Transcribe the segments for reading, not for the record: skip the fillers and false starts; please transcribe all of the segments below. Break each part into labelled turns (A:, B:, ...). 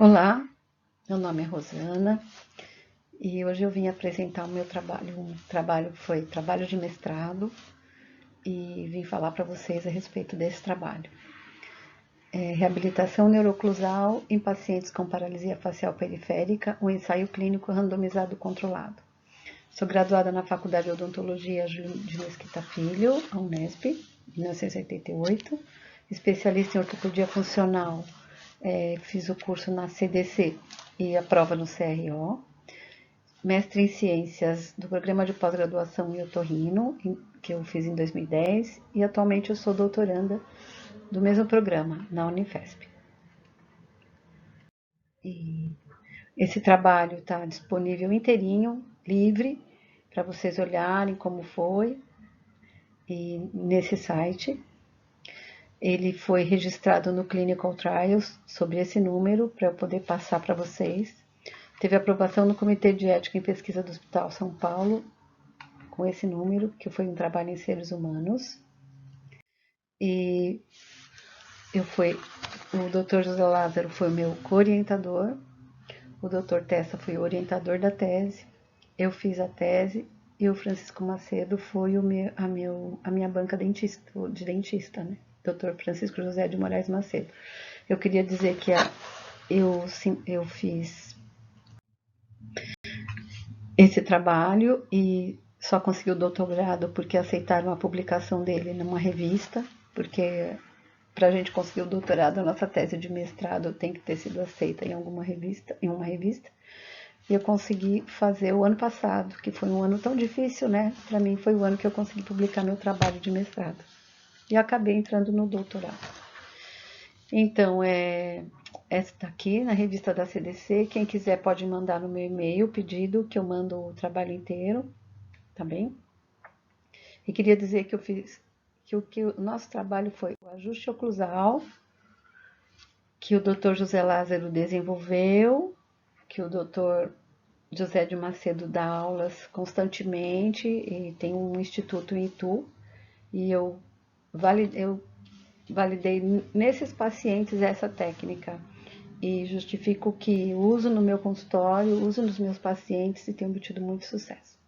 A: Olá, meu nome é Rosana e hoje eu vim apresentar o meu trabalho, um trabalho que foi trabalho de mestrado e vim falar para vocês a respeito desse trabalho. Reabilitação neuroclusal em pacientes com paralisia facial periférica, um ensaio clínico randomizado controlado. Sou graduada na Faculdade de Odontologia Júlio de Mesquita Filho, a Unesp, em 1988, especialista em ortopedia funcional. Fiz o curso na CDC e a prova no CRO. Mestre em Ciências do Programa de Pós-Graduação em Otorrino, que eu fiz em 2010, e atualmente eu sou doutoranda do mesmo programa, na Unifesp. E esse trabalho está disponível inteirinho, livre, para vocês olharem como foi, e nesse site. Ele foi registrado no Clinical Trials sobre esse número, para eu poder passar para vocês. Teve aprovação no Comitê de Ética em Pesquisa do Hospital São Paulo, com esse número, que foi um trabalho em seres humanos. E o Dr. José Lázaro foi o meu co-orientador, o Dr. Tessa foi o orientador da tese, eu fiz a tese e o Francisco Macedo foi a minha banca de dentista, né? Dr. Francisco José de Moraes Macedo. Eu queria dizer que eu fiz esse trabalho e só consegui o doutorado porque aceitaram a publicação dele numa revista, porque para a gente conseguir o doutorado, a nossa tese de mestrado tem que ter sido aceita em uma revista. E eu consegui fazer o ano passado, que foi um ano tão difícil, né? Para mim foi o ano que eu consegui publicar meu trabalho de mestrado. E acabei entrando no doutorado. Então, essa está aqui na revista da CDC. Quem quiser pode mandar no meu e-mail o pedido, que eu mando o trabalho inteiro, tá bem? E queria dizer que eu fiz que o nosso trabalho foi o ajuste oclusal, que o Dr. José Lázaro desenvolveu, que o Dr. José de Macedo dá aulas constantemente e tem um instituto em Itu, e eu validei nesses pacientes essa técnica e justifico que uso no meu consultório, uso nos meus pacientes e tenho obtido muito sucesso.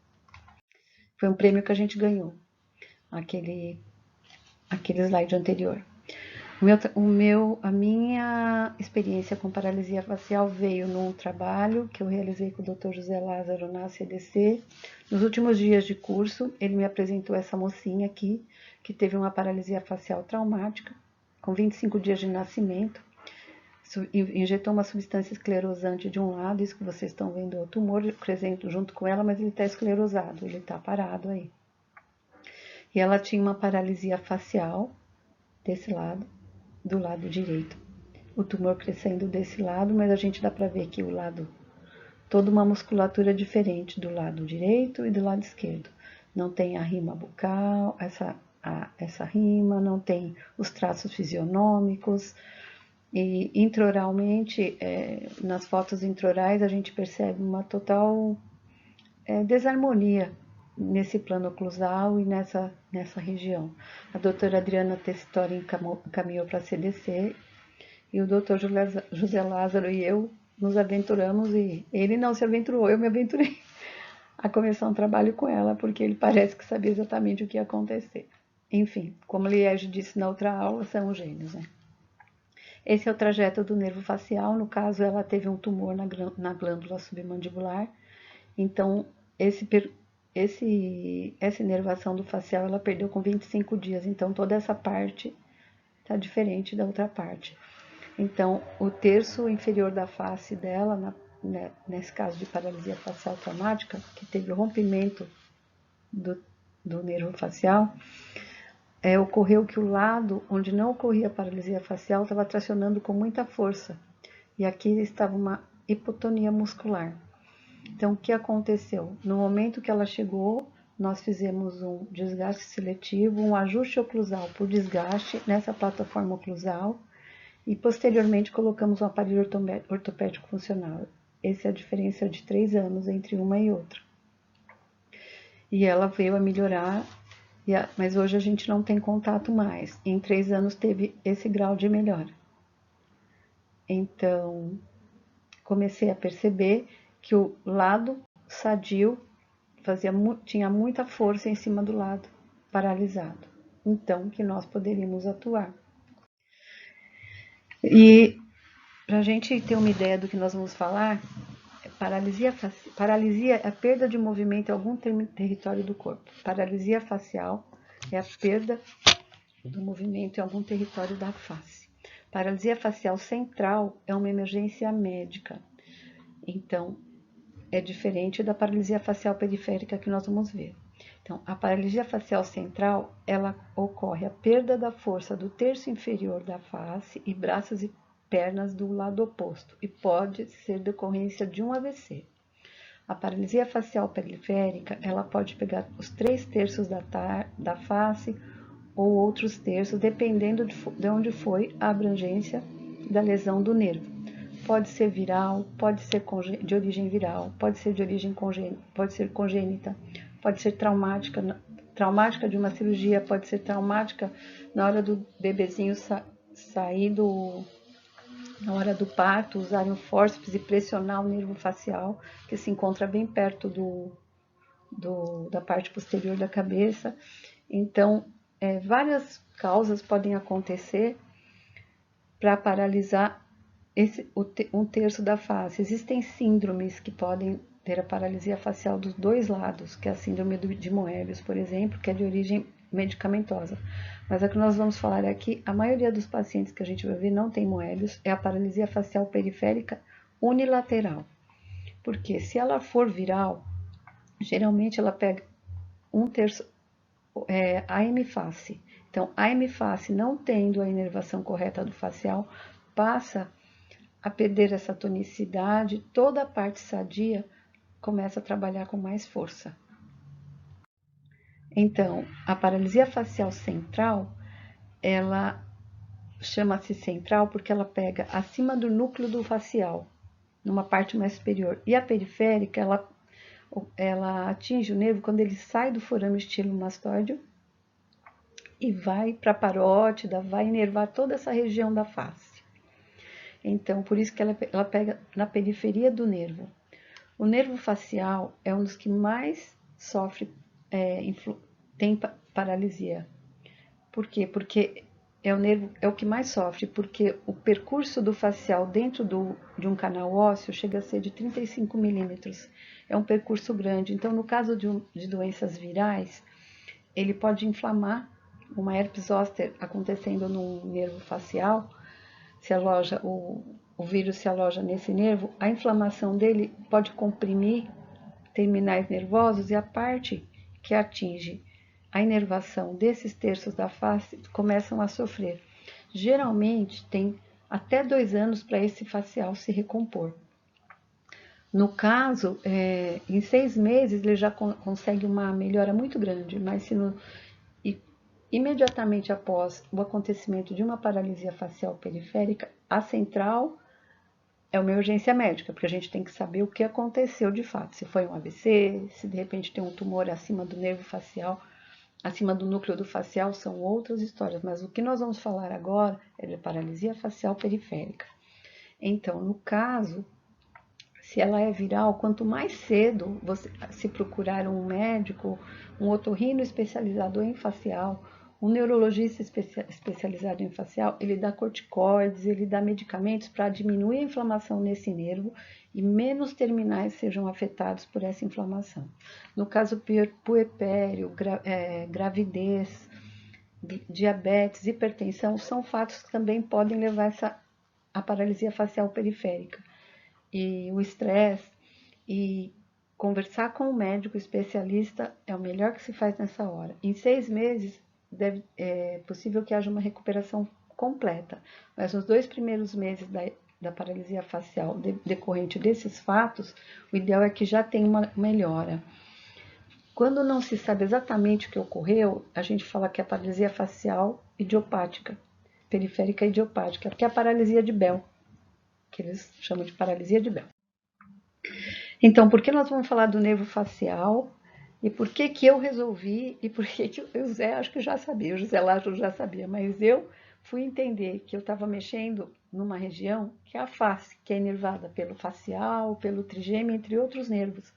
A: Foi um prêmio que a gente ganhou, aquele slide anterior. A minha experiência com paralisia facial veio num trabalho que eu realizei com o Dr. José Lázaro na CDC. Nos últimos dias de curso, ele me apresentou essa mocinha aqui, que teve uma paralisia facial traumática, com 25 dias de nascimento. Injetou uma substância esclerosante de um lado, isso que vocês estão vendo é o tumor crescendo junto com ela, mas ele está esclerosado, ele está parado aí. E ela tinha uma paralisia facial desse lado, do lado direito. O tumor crescendo desse lado, mas a gente dá para ver que o lado, toda uma musculatura diferente do lado direito e do lado esquerdo. Não tem a rima bucal, essa rima, não tem os traços fisionômicos. E intraoralmente, nas fotos intraorais, a gente percebe uma total desarmonia nesse plano oclusal e nessa região. A doutora Adriana Tessitori encaminhou para a CDC e o doutor José Lázaro e eu nos aventuramos, e ele não se aventurou, eu me aventurei a começar um trabalho com ela, porque ele parece que sabia exatamente o que ia acontecer. Enfim, como Liege disse na outra aula, são gênios, né? Esse é o trajeto do nervo facial, no caso ela teve um tumor na glândula submandibular, então essa inervação do facial ela perdeu com 25 dias, então toda essa parte está diferente da outra parte. Então, o terço inferior da face dela, nesse caso de paralisia facial traumática, que teve o rompimento do nervo facial, ocorreu que o lado onde não ocorria a paralisia facial estava tracionando com muita força, e aqui estava uma hipotonia muscular. Então, o que aconteceu? No momento que ela chegou, nós fizemos um desgaste seletivo, um ajuste oclusal por desgaste nessa plataforma oclusal e, posteriormente, colocamos um aparelho ortopédico funcional. Essa é a diferença de 3 anos entre uma e outra. E ela veio a melhorar, mas hoje a gente não tem contato mais. Em 3 anos teve esse grau de melhora. Então, comecei a perceber que o lado sadio tinha muita força em cima do lado paralisado. Então, que nós poderíamos atuar. E para a gente ter uma ideia do que nós vamos falar, paralisia é a perda de movimento em algum território do corpo. Paralisia facial é a perda do movimento em algum território da face. Paralisia facial central é uma emergência médica. Então, é diferente da paralisia facial periférica que nós vamos ver. Então, a paralisia facial central, ela ocorre a perda da força do terço inferior da face e braços e pernas do lado oposto e pode ser decorrência de um AVC. A paralisia facial periférica, ela pode pegar os 3/3 da face ou outros terços, dependendo de onde foi a abrangência da lesão do nervo. Pode ser viral, pode ser de origem viral, pode ser de origem congênita, pode ser traumática de uma cirurgia, pode ser traumática na hora do bebezinho sair na hora do parto, usarem o fórceps e pressionar o nervo facial, que se encontra bem perto da parte posterior da cabeça. Então, várias causas podem acontecer para paralisar um terço da face. Existem síndromes que podem ter a paralisia facial dos dois lados, que é a síndrome de Moebius, por exemplo, que é de origem medicamentosa. Mas a que nós vamos falar aqui, a maioria dos pacientes que a gente vai ver não tem Moebius, é a paralisia facial periférica unilateral. Porque se ela for viral, geralmente ela pega 1/3 a hemiface. Então, a hemiface, não tendo a inervação correta do facial, passa a perder essa tonicidade, toda a parte sadia começa a trabalhar com mais força. Então, a paralisia facial central, ela chama-se central porque ela pega acima do núcleo do facial, numa parte mais superior. E a periférica, ela atinge o nervo quando ele sai do forame estilomastoideo e vai para a parótida, vai inervar toda essa região da face. Então, por isso que ela pega na periferia do nervo. O nervo facial é um dos que mais sofre, tem paralisia. Por quê? Porque é o que mais sofre, porque o percurso do facial dentro de um canal ósseo chega a ser de 35 milímetros. É um percurso grande. Então, no caso de doenças virais, ele pode inflamar. Uma herpes zoster acontecendo no nervo facial, o vírus se aloja nesse nervo, a inflamação dele pode comprimir terminais nervosos e a parte que atinge a inervação desses terços da face começam a sofrer. Geralmente tem até 2 anos para esse facial se recompor. No caso, em 6 meses ele já consegue uma melhora muito grande, mas imediatamente após o acontecimento de uma paralisia facial periférica, a central é uma urgência médica, porque a gente tem que saber o que aconteceu de fato. Se foi um AVC, se de repente tem um tumor acima do nervo facial, acima do núcleo do facial, são outras histórias. Mas o que nós vamos falar agora é de paralisia facial periférica. Então, no caso, se ela é viral, quanto mais cedo você se procurar um médico, um otorrino especializado em facial, um neurologista especializado em facial, ele dá corticoides, ele dá medicamentos para diminuir a inflamação nesse nervo e menos terminais sejam afetados por essa inflamação. No caso puerpério, gravidez, diabetes, hipertensão, são fatos que também podem levar a paralisia facial periférica. E o estresse e conversar com o médico especialista é o melhor que se faz nessa hora. Em 6 meses, é possível que haja uma recuperação completa, mas nos 2 primeiros meses da paralisia facial decorrente desses fatos, o ideal é que já tenha uma melhora. Quando não se sabe exatamente o que ocorreu, a gente fala que é a paralisia facial idiopática, periférica idiopática, que é a paralisia de Bell, que eles chamam de paralisia de Bell. Então, por que nós vamos falar do nervo facial? E por que eu resolvi, e por que o Zé acho que já sabia, o José Lázaro já sabia, mas eu fui entender que eu estava mexendo numa região que é a face, que é inervada pelo facial, pelo trigêmeo, entre outros nervos.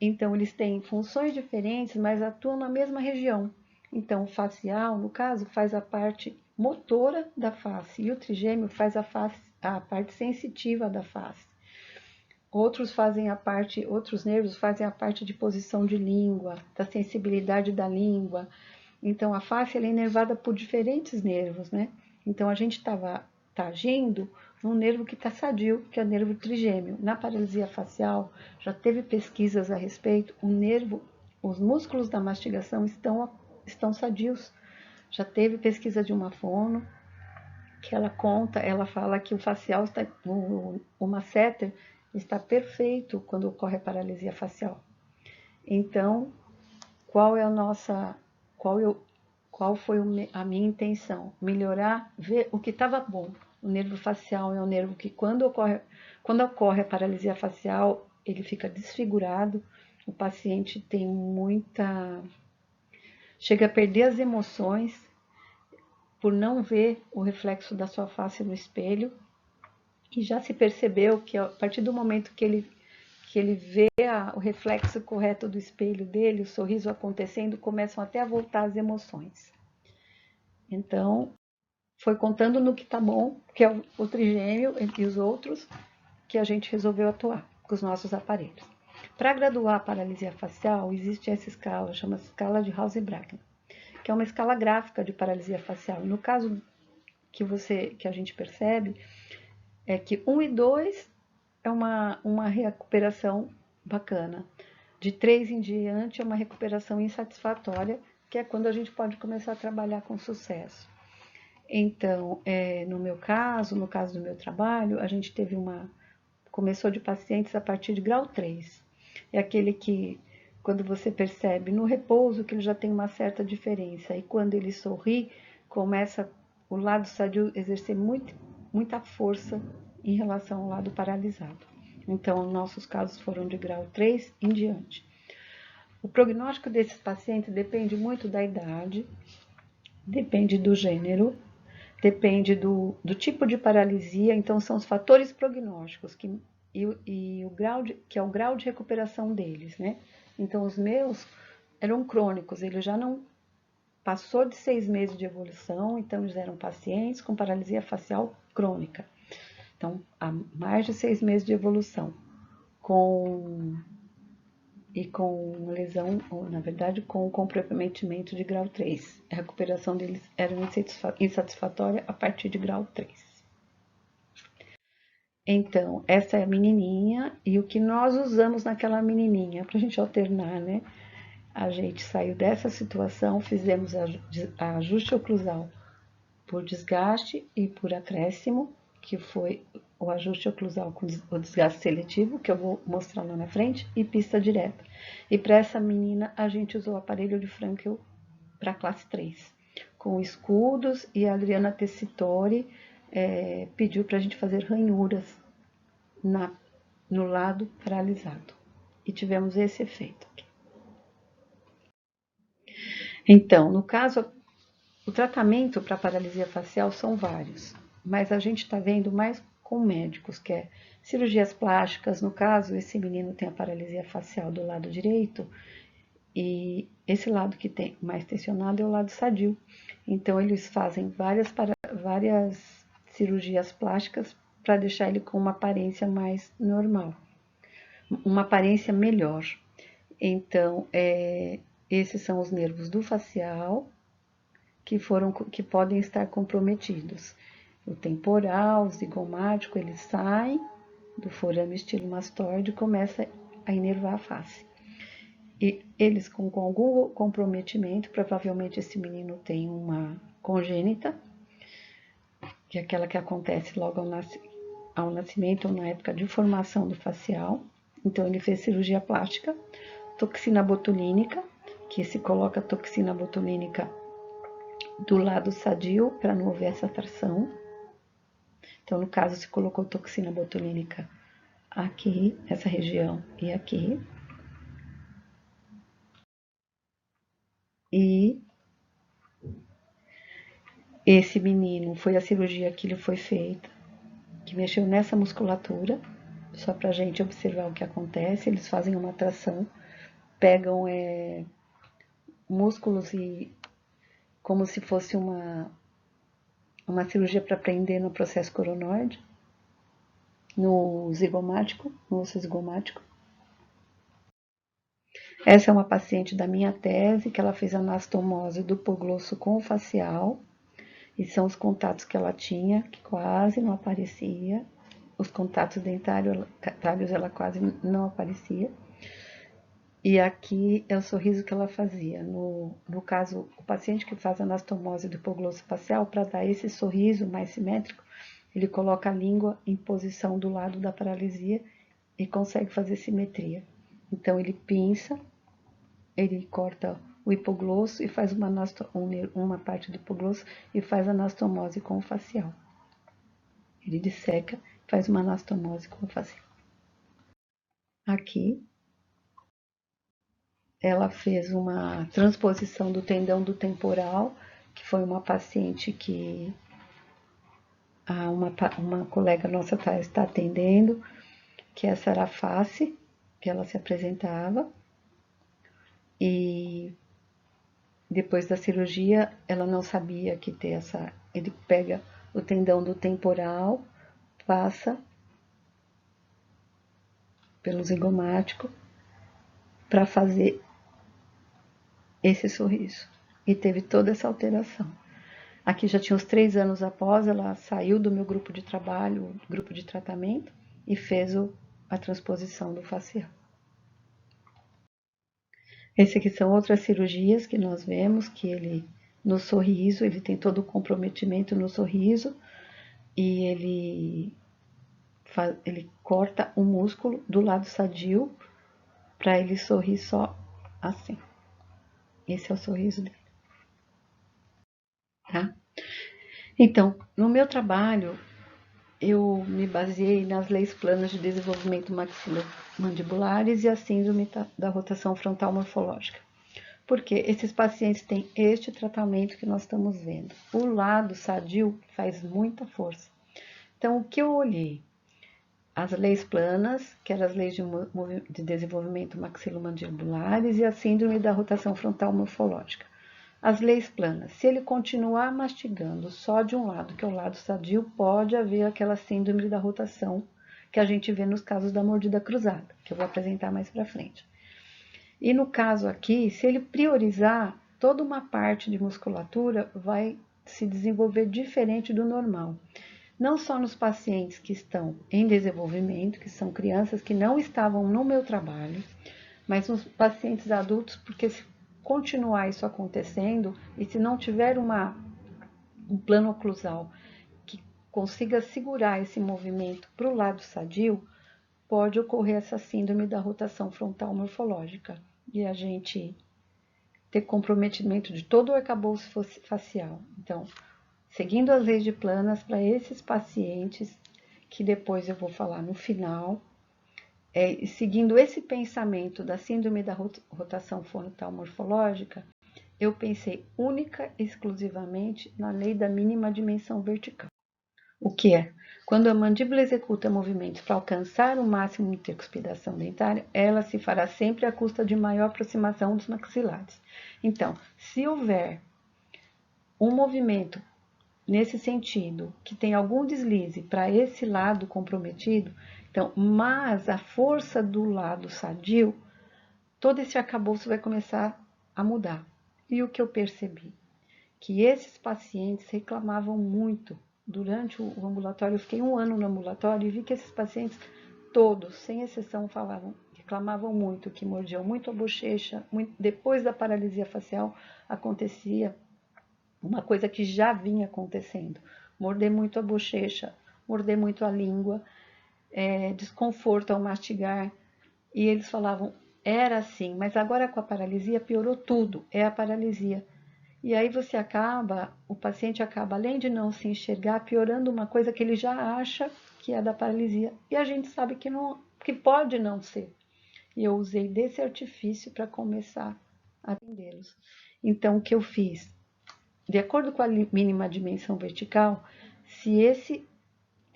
A: Então, eles têm funções diferentes, mas atuam na mesma região. Então, o facial, no caso, faz a parte motora da face e o trigêmeo faz a parte sensitiva da face. Outros nervos fazem a parte de posição de língua, da sensibilidade da língua. Então, a face ela é inervada por diferentes nervos, né? Então, a gente tá agindo num nervo que está sadio, que é o nervo trigêmeo. Na paralisia facial, já teve pesquisas a respeito, os músculos da mastigação estão sadios. Já teve pesquisa de uma fono que ela fala que o facial o masseter está perfeito quando ocorre a paralisia facial. Então, qual é a nossa, qual, eu, qual foi a minha intenção? Melhorar, ver o que estava bom. O nervo facial é um nervo que quando ocorre a paralisia facial, ele fica desfigurado, o paciente chega a perder as emoções por não ver o reflexo da sua face no espelho, e já se percebeu que a partir do momento que ele vê o reflexo correto do espelho dele, o sorriso acontecendo, começam até a voltar as emoções. Então, foi contando no que tá bom, que é o trigêmeo e os outros, que a gente resolveu atuar com os nossos aparelhos. Para graduar a paralisia facial, existe essa escala, chama-se escala de Hauser-Brackmann, que é uma escala gráfica de paralisia facial. No caso que a gente percebe, é que 1 e 2 é uma recuperação bacana. De 3 em diante é uma recuperação insatisfatória, que é quando a gente pode começar a trabalhar com sucesso. Então, no caso do meu trabalho, a gente começou de pacientes a partir de grau 3. É aquele que, quando você percebe no repouso que ele já tem uma certa diferença, e quando ele sorri, começa o lado sadio exercer muita força em relação ao lado paralisado. Então, nossos casos foram de grau 3 em diante. O prognóstico desses pacientes depende muito da idade, depende do gênero, depende do tipo de paralisia, então são os fatores prognósticos e o grau que é o grau de recuperação deles, né? Então os meus eram crônicos, eles já não passou de 6 meses de evolução, então eles eram pacientes com paralisia facial crônica. Então, há mais de 6 meses de evolução, com lesão, ou na verdade com comprometimento de grau 3. A recuperação deles era insatisfatória a partir de grau 3. Então, essa é a menininha e o que nós usamos naquela menininha, para a gente alternar, né? A gente saiu dessa situação, fizemos ajuste oclusal por desgaste e por acréscimo, que foi o ajuste oclusal com o desgaste seletivo, que eu vou mostrar lá na frente, e pista direta. E para essa menina, a gente usou o aparelho de Frankel para classe 3, com escudos, e a Adriana Tessitori pediu para a gente fazer ranhuras no lado paralisado. E tivemos esse efeito aqui. Então, no caso, o tratamento para paralisia facial são vários, mas a gente está vendo mais com médicos, que é cirurgias plásticas. No caso, esse menino tem a paralisia facial do lado direito, e esse lado que tem mais tensionado é o lado sadio. Então, eles fazem várias cirurgias plásticas para deixar ele com uma aparência mais normal, uma aparência melhor. Então, esses são os nervos do facial que podem estar comprometidos. O temporal, o zigomático, eles saem do forame estilomastoide e começa a inervar a face. E eles com algum comprometimento, provavelmente esse menino tem uma congênita, que é aquela que acontece logo ao nascimento ou na época de formação do facial. Então, ele fez cirurgia plástica, toxina botulínica, que se coloca toxina botulínica do lado sadio para não haver essa atração. Então, no caso, se colocou toxina botulínica aqui, nessa região e aqui. E esse menino foi a cirurgia que ele foi feita. que mexeu nessa musculatura, só para a gente observar o que acontece. Eles fazem uma tração, pegam músculos e como se fosse uma cirurgia para prender no processo coronoide, no zigomático, no osso zigomático. Essa é uma paciente da minha tese, que ela fez anastomose do hipoglosso com o facial, e são os contatos que ela tinha, que quase não aparecia. Os contatos dentários ela quase não aparecia. E aqui é o sorriso que ela fazia. No caso, o paciente que faz anastomose do hipoglosso facial, para dar esse sorriso mais simétrico, ele coloca a língua em posição do lado da paralisia e consegue fazer simetria. Então, ele pinça, ele corta o hipoglosso e faz uma parte do hipoglosso e faz anastomose com o facial. Ele disseca, faz uma anastomose com o facial. Aqui, ela fez uma transposição do tendão do temporal, que foi uma paciente que uma colega nossa está atendendo, que essa era a face que ela se apresentava. E depois da cirurgia, ela não sabia que ter essa. Ele pega o tendão do temporal, passa pelo zigomático para fazer esse sorriso. E teve toda essa alteração. Aqui já tinha uns 3 anos após, ela saiu do meu grupo de trabalho, grupo de tratamento, e fez a transposição do facial. Esse aqui são outras cirurgias que nós vemos, que ele, no sorriso, ele tem todo o comprometimento no sorriso, e ele corta o músculo do lado sadio, para ele sorrir só assim. Esse é o sorriso dele. Tá? Então, no meu trabalho, eu me baseei nas leis planas de desenvolvimento maxilomandibulares e a síndrome da rotação frontal morfológica. Porque esses pacientes têm este tratamento que nós estamos vendo. O lado sadio faz muita força. Então, o que eu olhei? As leis planas, que eram as leis de desenvolvimento maxilomandibulares, e a síndrome da rotação frontal morfológica. As leis planas, se ele continuar mastigando só de um lado, que é o lado sadio, pode haver aquela síndrome da rotação que a gente vê nos casos da mordida cruzada, que eu vou apresentar mais para frente. E no caso aqui, se ele priorizar, toda uma parte de musculatura vai se desenvolver diferente do normal. Não só nos pacientes que estão em desenvolvimento, que são crianças que não estavam no meu trabalho, mas nos pacientes adultos, porque se continuar isso acontecendo e se não tiver um plano oclusal que consiga segurar esse movimento para o lado sadio, pode ocorrer essa síndrome da rotação frontal morfológica e a gente ter comprometimento de todo o arcabouço facial. Então, seguindo as leis de planas para esses pacientes, que depois eu vou falar no final, seguindo esse pensamento da síndrome da rotação frontal morfológica, eu pensei única e exclusivamente na lei da mínima dimensão vertical. O que é? Quando a mandíbula executa movimentos para alcançar o máximo de intercuspidação dentária, ela se fará sempre à custa de maior aproximação dos maxilares. Então, se houver um movimento nesse sentido, que tem algum deslize para esse lado comprometido, então, mas a força do lado sadio, todo esse arcabouço vai começar a mudar. E o que eu percebi? Que esses pacientes reclamavam muito. Durante o ambulatório, eu fiquei 1 ano no ambulatório e vi que esses pacientes, todos, sem exceção, reclamavam muito, que mordiam muito a bochecha. Depois da paralisia facial, acontecia uma coisa que já vinha acontecendo. Morder muito a bochecha, morder muito a língua, desconforto ao mastigar. E eles falavam, era assim, mas agora com a paralisia piorou tudo, é a paralisia. E aí o paciente acaba, além de não se enxergar, piorando uma coisa que ele já acha que é da paralisia. E a gente sabe que pode não ser. E eu usei desse artifício para começar a atendê-los. Então, o que eu fiz? De acordo com a mínima dimensão vertical, se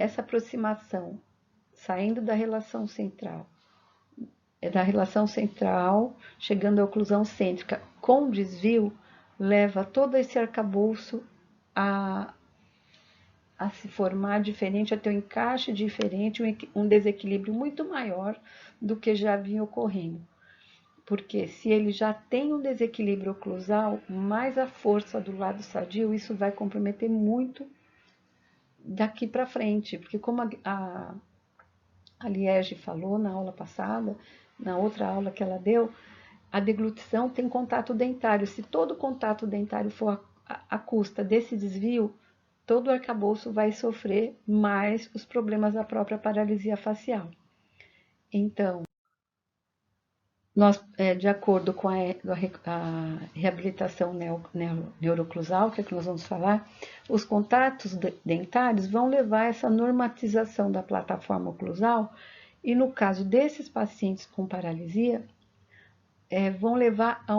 A: essa aproximação, saindo da relação central, chegando à oclusão cêntrica com desvio, leva todo esse arcabouço a se formar diferente, a ter um encaixe diferente, um desequilíbrio muito maior do que já vinha ocorrendo. Porque se ele já tem um desequilíbrio oclusal, mais a força do lado sadio, isso vai comprometer muito daqui para frente. Porque como a Liege falou na aula passada, na outra aula que ela deu, a deglutição tem contato dentário. Se todo contato dentário for à custa desse desvio, todo o arcabouço vai sofrer mais os problemas da própria paralisia facial. Então, nós, de acordo com a reabilitação neuroclusal, que é que nós vamos falar, os contatos dentários vão levar a essa normatização da plataforma oclusal e, no caso desses pacientes com paralisia, vão levar a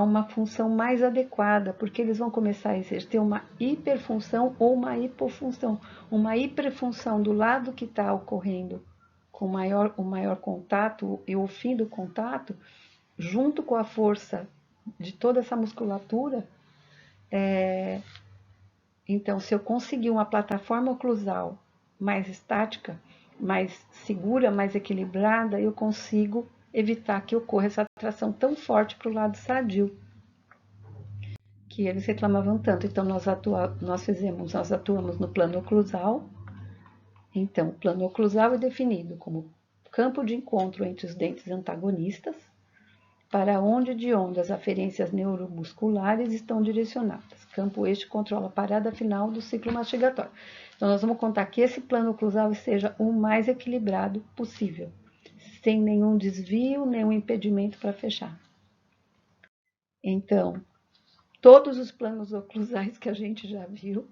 A: uma função mais adequada, porque eles vão começar a exercer uma hiperfunção ou uma hipofunção. Uma hiperfunção do lado que está ocorrendo com o maior contato e o fim do contato, junto com a força de toda essa musculatura. Então, se eu conseguir uma plataforma oclusal mais estática, mais segura, mais equilibrada, eu consigo evitar que ocorra essa atração tão forte para o lado sadio, que eles reclamavam tanto. Então, nós atuamos no plano oclusal. Então, o plano oclusal é definido como campo de encontro entre os dentes antagonistas, para onde e de onde as aferências neuromusculares estão direcionadas. Campo este controla a parada final do ciclo mastigatório. Então, nós vamos contar que esse plano oclusal seja o mais equilibrado possível, sem nenhum desvio, nenhum impedimento para fechar. Então, todos os planos oclusais que a gente já viu.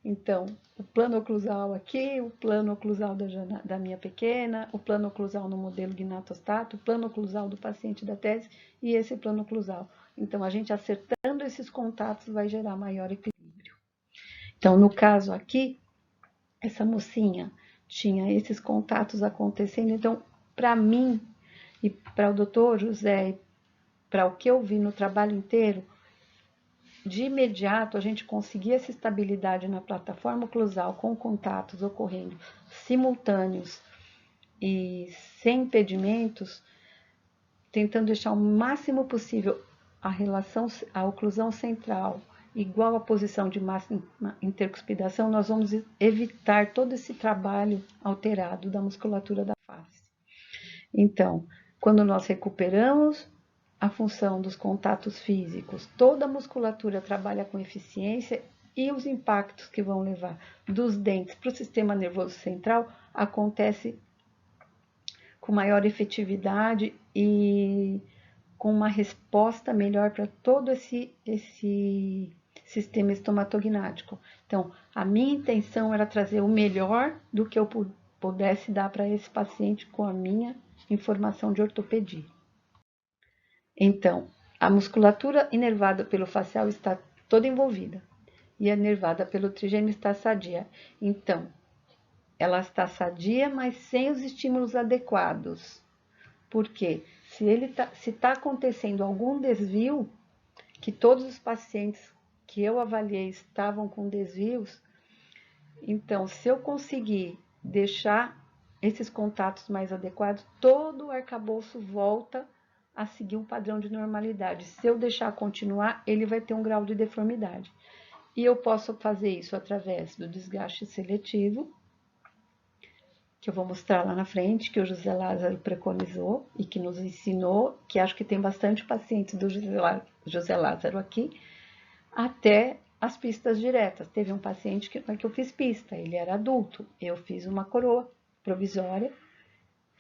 A: Então, o plano oclusal aqui, o plano oclusal da minha pequena, o plano oclusal no modelo gnatostato, o plano oclusal do paciente da tese e esse plano oclusal. Então, a gente acertando esses contatos vai gerar maior equilíbrio. Então, no caso aqui, essa mocinha tinha esses contatos acontecendo. Então, para mim e para o doutor José, para o que eu vi no trabalho inteiro, de imediato, a gente conseguia essa estabilidade na plataforma oclusal com contatos ocorrendo simultâneos e sem impedimentos, tentando deixar o máximo possível a oclusão central igual à posição de máxima intercuspidação, nós vamos evitar todo esse trabalho alterado da musculatura da face. Então, quando nós recuperamos a função dos contatos físicos, toda a musculatura trabalha com eficiência e os impactos que vão levar dos dentes para o sistema nervoso central acontece com maior efetividade e com uma resposta melhor para todo esse sistema estomatognático. Então, a minha intenção era trazer o melhor do que eu pudesse dar para esse paciente com a minha informação de ortopedia. Então, a musculatura inervada pelo facial está toda envolvida e a inervada pelo trigêmeo está sadia. Então, ela está sadia, mas sem os estímulos adequados. Por quê? Se está acontecendo algum desvio, que todos os pacientes que eu avaliei estavam com desvios, então, se eu conseguir deixar esses contatos mais adequados, todo o arcabouço volta a seguir um padrão de normalidade. Se eu deixar continuar, ele vai ter um grau de deformidade. E eu posso fazer isso através do desgaste seletivo, que eu vou mostrar lá na frente, que o José Lázaro preconizou e que nos ensinou, que acho que tem bastante pacientes do José Lázaro aqui, até as pistas diretas. Teve um paciente que eu fiz pista, ele era adulto, eu fiz uma coroa provisória,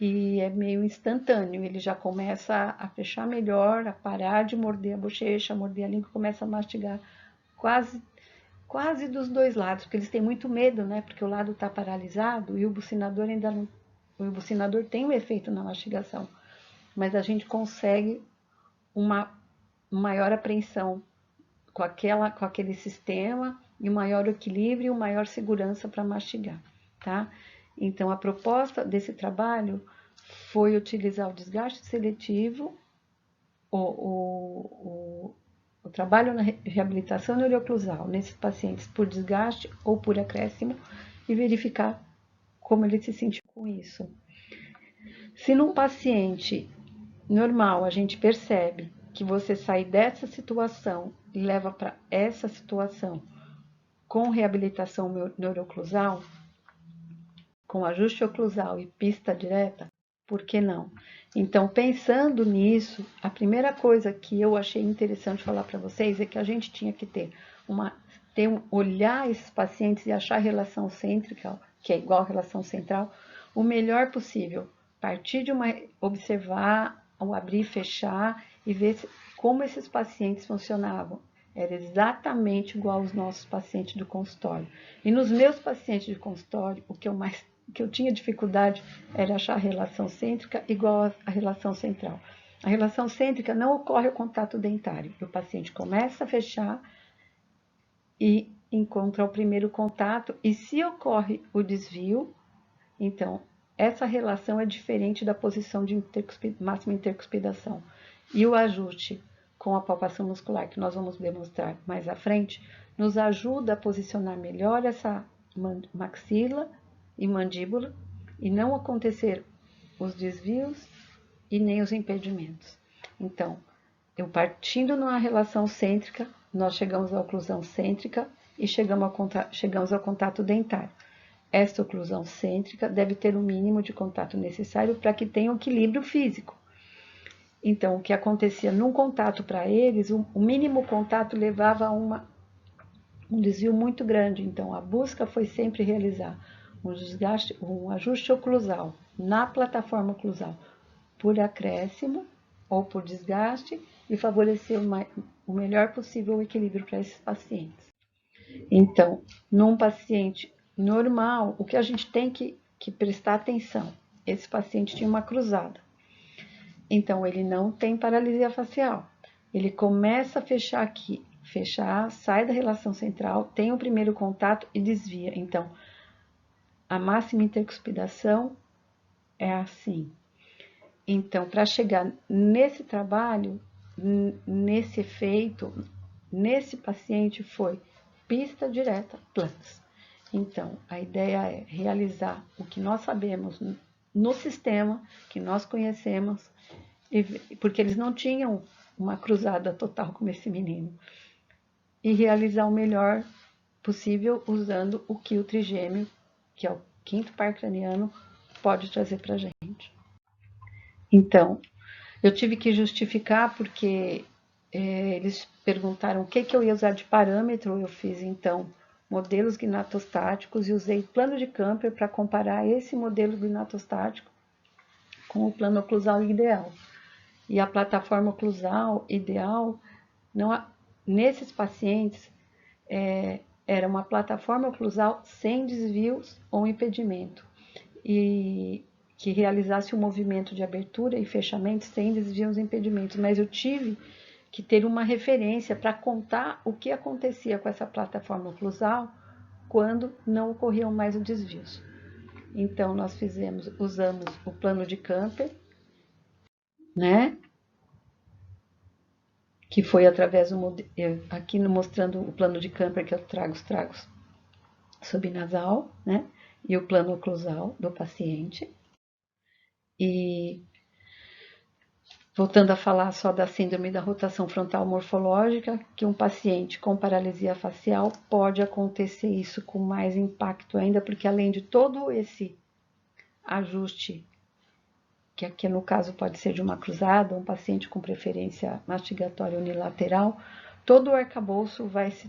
A: e é meio instantâneo, ele já começa a fechar melhor, a parar de morder a bochecha, morder a língua, começa a mastigar quase dos dois lados, porque eles têm muito medo, né? Porque o lado está paralisado e o bucinador ainda não... O bucinador tem um efeito na mastigação, mas a gente consegue uma maior apreensão com aquele sistema e um maior equilíbrio e uma maior segurança para mastigar. tá? Então, a proposta desse trabalho foi utilizar o desgaste seletivo, o trabalho na reabilitação neurooclusal nesses pacientes por desgaste ou por acréscimo e verificar como ele se sentiu com isso. Se num paciente normal a gente percebe que você sai dessa situação e leva para essa situação com reabilitação neurooclusal, com ajuste oclusal e pista direta, por que não? Então, pensando nisso, a primeira coisa que eu achei interessante falar para vocês é que a gente tinha que olhar esses pacientes e achar a relação cêntrica, que é igual a relação central, o melhor possível. Partir de observar, o abrir e fechar e ver como esses pacientes funcionavam. Era exatamente igual aos nossos pacientes do consultório. E nos meus pacientes de consultório, o que eu tinha dificuldade era achar a relação cêntrica igual à relação central. A relação cêntrica não ocorre o contato dentário. O paciente começa a fechar e encontra o primeiro contato, e se ocorre o desvio, então essa relação é diferente da posição de máxima intercuspidação. E o ajuste com a palpação muscular, que nós vamos demonstrar mais à frente, nos ajuda a posicionar melhor essa maxila e mandíbula e não acontecer os desvios e nem os impedimentos. Então, eu partindo numa relação cêntrica, nós chegamos à oclusão cêntrica e chegamos ao contato dentário. Esta oclusão cêntrica deve ter o mínimo de contato necessário para que tenha um equilíbrio físico. Então, o que acontecia num contato para eles, o mínimo contato levava a um desvio muito grande. Então, a busca foi sempre realizar um ajuste oclusal na plataforma oclusal por acréscimo ou por desgaste e favorecer o melhor possível o equilíbrio para esses pacientes. Então, num paciente normal, o que a gente tem que prestar atenção? Esse paciente tinha uma cruzada. Então, ele não tem paralisia facial. Ele começa a fechar aqui, sai da relação central, tem o primeiro contato e desvia. Então, a máxima intercuspidação é assim. Então, para chegar nesse trabalho, nesse efeito, nesse paciente foi pista direta plus. Então, a ideia é realizar o que nós sabemos no sistema, que nós conhecemos, porque eles não tinham uma cruzada total como esse menino, e realizar o melhor possível usando o que o trigêmeo, que é o quinto par craniano, pode trazer para a gente. Então, eu tive que justificar porque eles perguntaram o que eu ia usar de parâmetro. Eu fiz, então, modelos gnatostáticos e usei plano de Camper para comparar esse modelo gnatostático com o plano oclusal ideal. E a plataforma oclusal ideal, nesses pacientes, era uma plataforma oclusal sem desvios ou impedimento. E que realizasse um movimento de abertura e fechamento sem desvios e impedimentos, mas eu tive que ter uma referência para contar o que acontecia com essa plataforma oclusal quando não ocorriam mais os desvios. Então, nós usamos o plano de Camper, né? Que foi através do aqui mostrando o plano de Camper que eu trago os tragos subnasal, né? E o plano oclusal do paciente. E voltando a falar só da síndrome da rotação frontal morfológica, que um paciente com paralisia facial pode acontecer isso com mais impacto ainda, porque além de todo esse ajuste, que aqui no caso pode ser de uma cruzada, um paciente com preferência mastigatória unilateral, todo o arcabouço vai se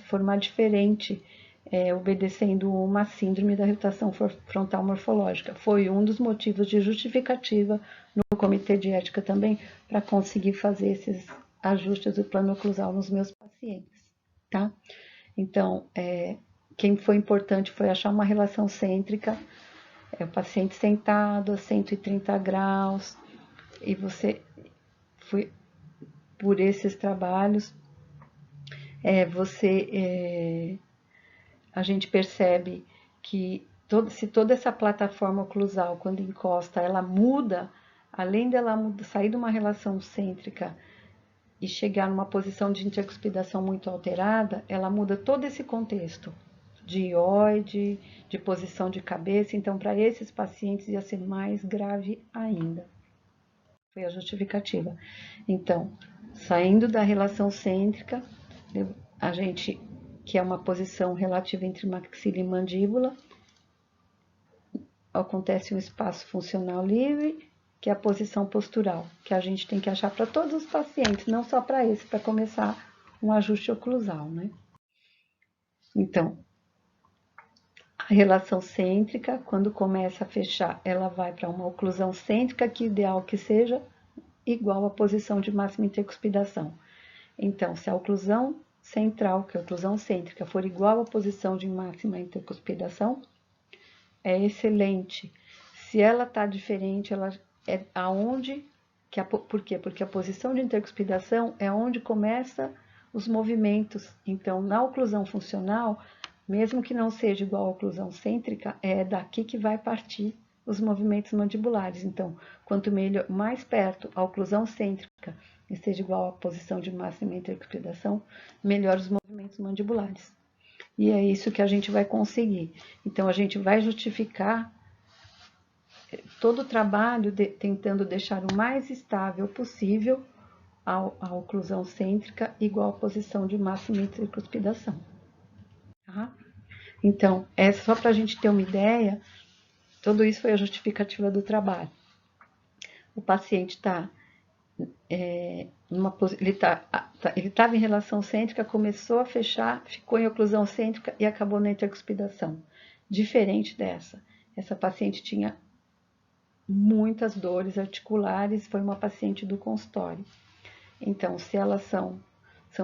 A: formar diferente, obedecendo uma síndrome da rotação frontal morfológica. Foi um dos motivos de justificativa no comitê de ética também, para conseguir fazer esses ajustes do plano oclusal nos meus pacientes, tá? Então, quem foi importante foi achar uma relação cêntrica, o paciente sentado a 130 graus, e foi por esses trabalhos, você a gente percebe que se toda essa plataforma oclusal, quando encosta, ela muda, além dela sair de uma relação cêntrica e chegar numa posição de intercuspidação muito alterada, ela muda todo esse contexto de ióide, de posição de cabeça. Então, para esses pacientes ia ser mais grave ainda. Foi a justificativa. Então, saindo da relação cêntrica, a gente, que é uma posição relativa entre maxila e mandíbula, acontece um espaço funcional livre, que é a posição postural, que a gente tem que achar para todos os pacientes, não só para esse, para começar um ajuste oclusal, né? Então, a relação cêntrica, quando começa a fechar, ela vai para uma oclusão cêntrica, que é ideal que seja igual à posição de máxima intercuspidação. Então, se a oclusão central, que é a oclusão cêntrica, for igual à posição de máxima intercuspidação, é excelente. Se ela está diferente, ela é aonde... Por quê? Porque a posição de intercuspidação é onde começa os movimentos. Então, na oclusão funcional, mesmo que não seja igual à oclusão cêntrica, é daqui que vai partir os movimentos mandibulares. Então, quanto melhor, mais perto a oclusão cêntrica esteja igual à posição de máxima intercuspidação, melhor os movimentos mandibulares. E é isso que a gente vai conseguir. Então, a gente vai justificar todo o trabalho tentando deixar o mais estável possível a oclusão cêntrica igual à posição de máxima intercuspidação. Tá? Então, é só para a gente ter uma ideia, tudo isso foi a justificativa do trabalho. O paciente ele estava em relação cêntrica, começou a fechar, ficou em oclusão cêntrica e acabou na intercuspidação. Diferente dessa, essa paciente tinha muitas dores articulares, foi uma paciente do consultório. Então, se elas são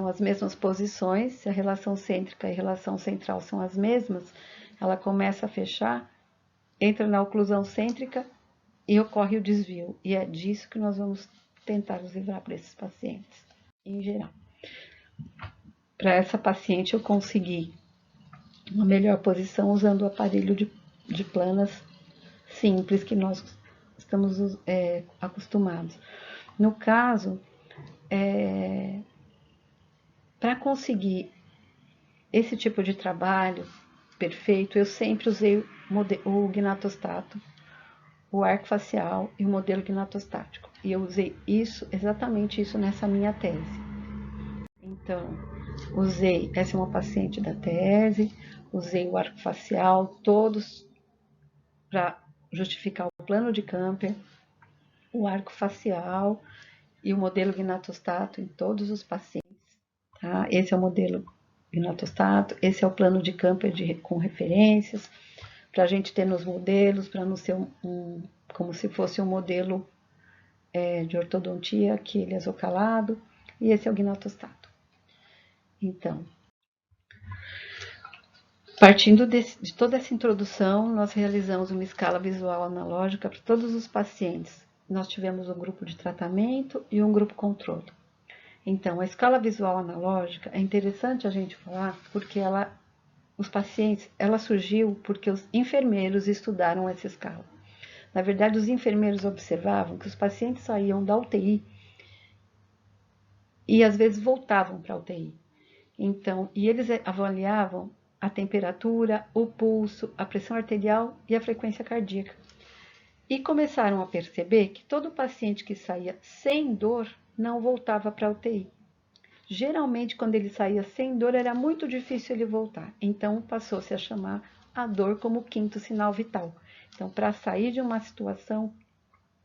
A: as mesmas posições, se a relação cêntrica e a relação central são as mesmas, ela começa a fechar, entra na oclusão cêntrica e ocorre o desvio. E é disso que nós vamos tentar nos livrar para esses pacientes, em geral. Para essa paciente, eu consegui uma melhor posição usando o aparelho de planas simples que nós estamos acostumados. No caso, para conseguir esse tipo de trabalho perfeito, eu sempre usei o gnatostato, o arco facial e o modelo gnatostático. E eu usei exatamente isso nessa minha tese. Então, essa é uma paciente da tese, usei o arco facial, todos para justificar o plano de Camper, o arco facial e o modelo gnatostato em todos os pacientes. Tá? Esse é o modelo gnatostato, esse é o plano de Camper com referências, para a gente ter nos modelos, para não ser como se fosse um modelo de ortodontia, aquele azocalado, e esse é o gnatostato. Então, partindo de toda essa introdução, nós realizamos uma escala visual analógica para todos os pacientes. Nós tivemos um grupo de tratamento e um grupo controle. Então, a escala visual analógica é interessante a gente falar porque ela surgiu porque os enfermeiros estudaram essa escala. Na verdade, os enfermeiros observavam que os pacientes saíam da UTI e às vezes voltavam para a UTI. Então, e eles avaliavam a temperatura, o pulso, a pressão arterial e a frequência cardíaca. E começaram a perceber que todo paciente que saía sem dor não voltava para a UTI. Geralmente, quando ele saía sem dor, era muito difícil ele voltar. Então, passou-se a chamar a dor como quinto sinal vital. Então, para sair de uma situação,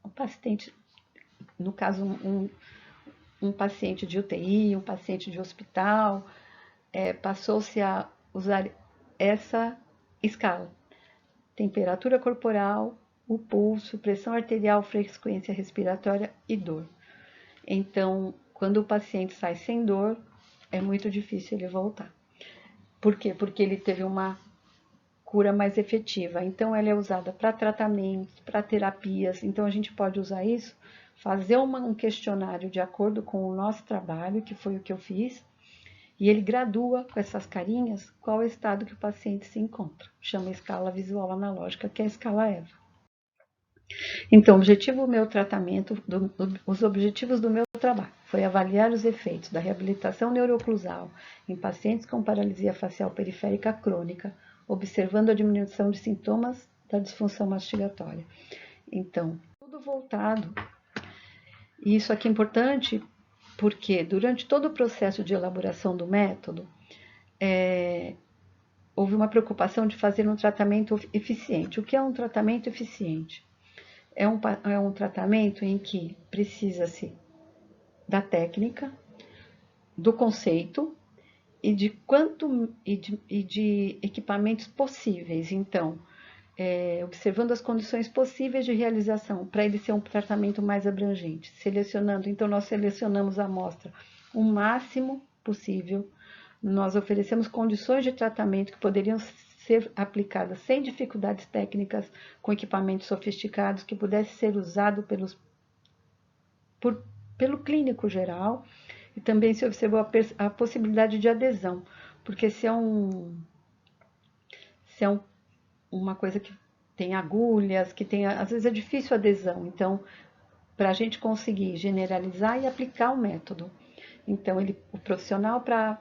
A: o paciente, no caso, um paciente de UTI, um paciente de hospital, passou-se a usar essa escala. Temperatura corporal, o pulso, pressão arterial, frequência respiratória e dor. Então, quando o paciente sai sem dor, é muito difícil ele voltar. Por quê? Porque ele teve uma cura mais efetiva. Então, ela é usada para tratamentos, para terapias. Então, a gente pode usar isso, fazer um questionário de acordo com o nosso trabalho, que foi o que eu fiz, E ele gradua com essas carinhas qual é o estado que o paciente se encontra. Chama a escala visual analógica, que é a escala EVA. Então, os objetivos do meu trabalho foi avaliar os efeitos da reabilitação neurooclusal em pacientes com paralisia facial periférica crônica, observando a diminuição de sintomas da disfunção mastigatória. Então, tudo voltado. E isso aqui é importante porque durante todo o processo de elaboração do método, houve uma preocupação de fazer um tratamento eficiente. O que é um tratamento eficiente? É um tratamento em que precisa-se da técnica, do conceito e de equipamentos possíveis. Então, observando as condições possíveis de realização para ele ser um tratamento mais abrangente. Então nós selecionamos a amostra o máximo possível. Nós oferecemos condições de tratamento que poderiam ser aplicadas sem dificuldades técnicas, com equipamentos sofisticados, que pudesse ser usado pelo clínico geral, e também se observou a possibilidade de adesão, porque se é uma coisa que tem agulhas, às vezes é difícil a adesão, então, para a gente conseguir generalizar e aplicar o método. Então, o profissional, para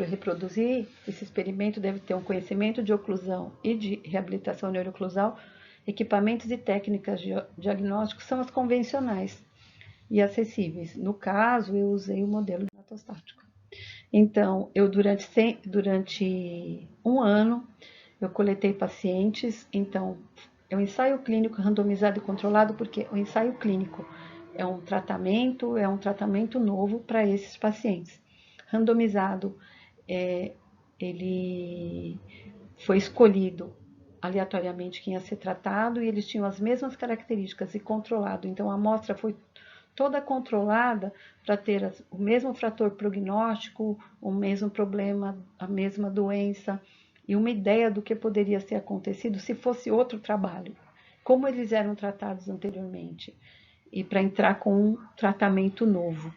A: reproduzir esse experimento, deve ter um conhecimento de oclusão e de reabilitação neurooclusal. Equipamentos e técnicas de diagnóstico são as convencionais e acessíveis. No caso, eu usei o modelo diagnóstico. Então, durante um ano, eu coletei pacientes. Então, é um ensaio clínico randomizado e controlado, porque o ensaio clínico é um tratamento novo para esses pacientes. Randomizado, ele foi escolhido aleatoriamente quem ia ser tratado e eles tinham as mesmas características e controlado. Então, a amostra foi toda controlada para ter o mesmo fator prognóstico, o mesmo problema, a mesma doença e uma ideia do que poderia ter acontecido se fosse outro trabalho, como eles eram tratados anteriormente, e para entrar com um tratamento novo.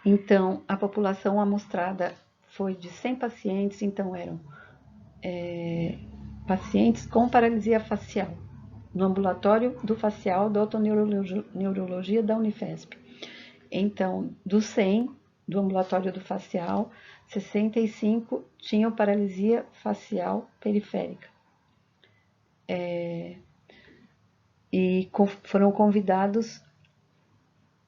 A: Então, a população amostrada foi de 100 pacientes, então eram pacientes com paralisia facial, no ambulatório do facial da otoneurologia da Unifesp. Então, dos 100 do ambulatório do facial, 65 tinham paralisia facial periférica. E foram convidados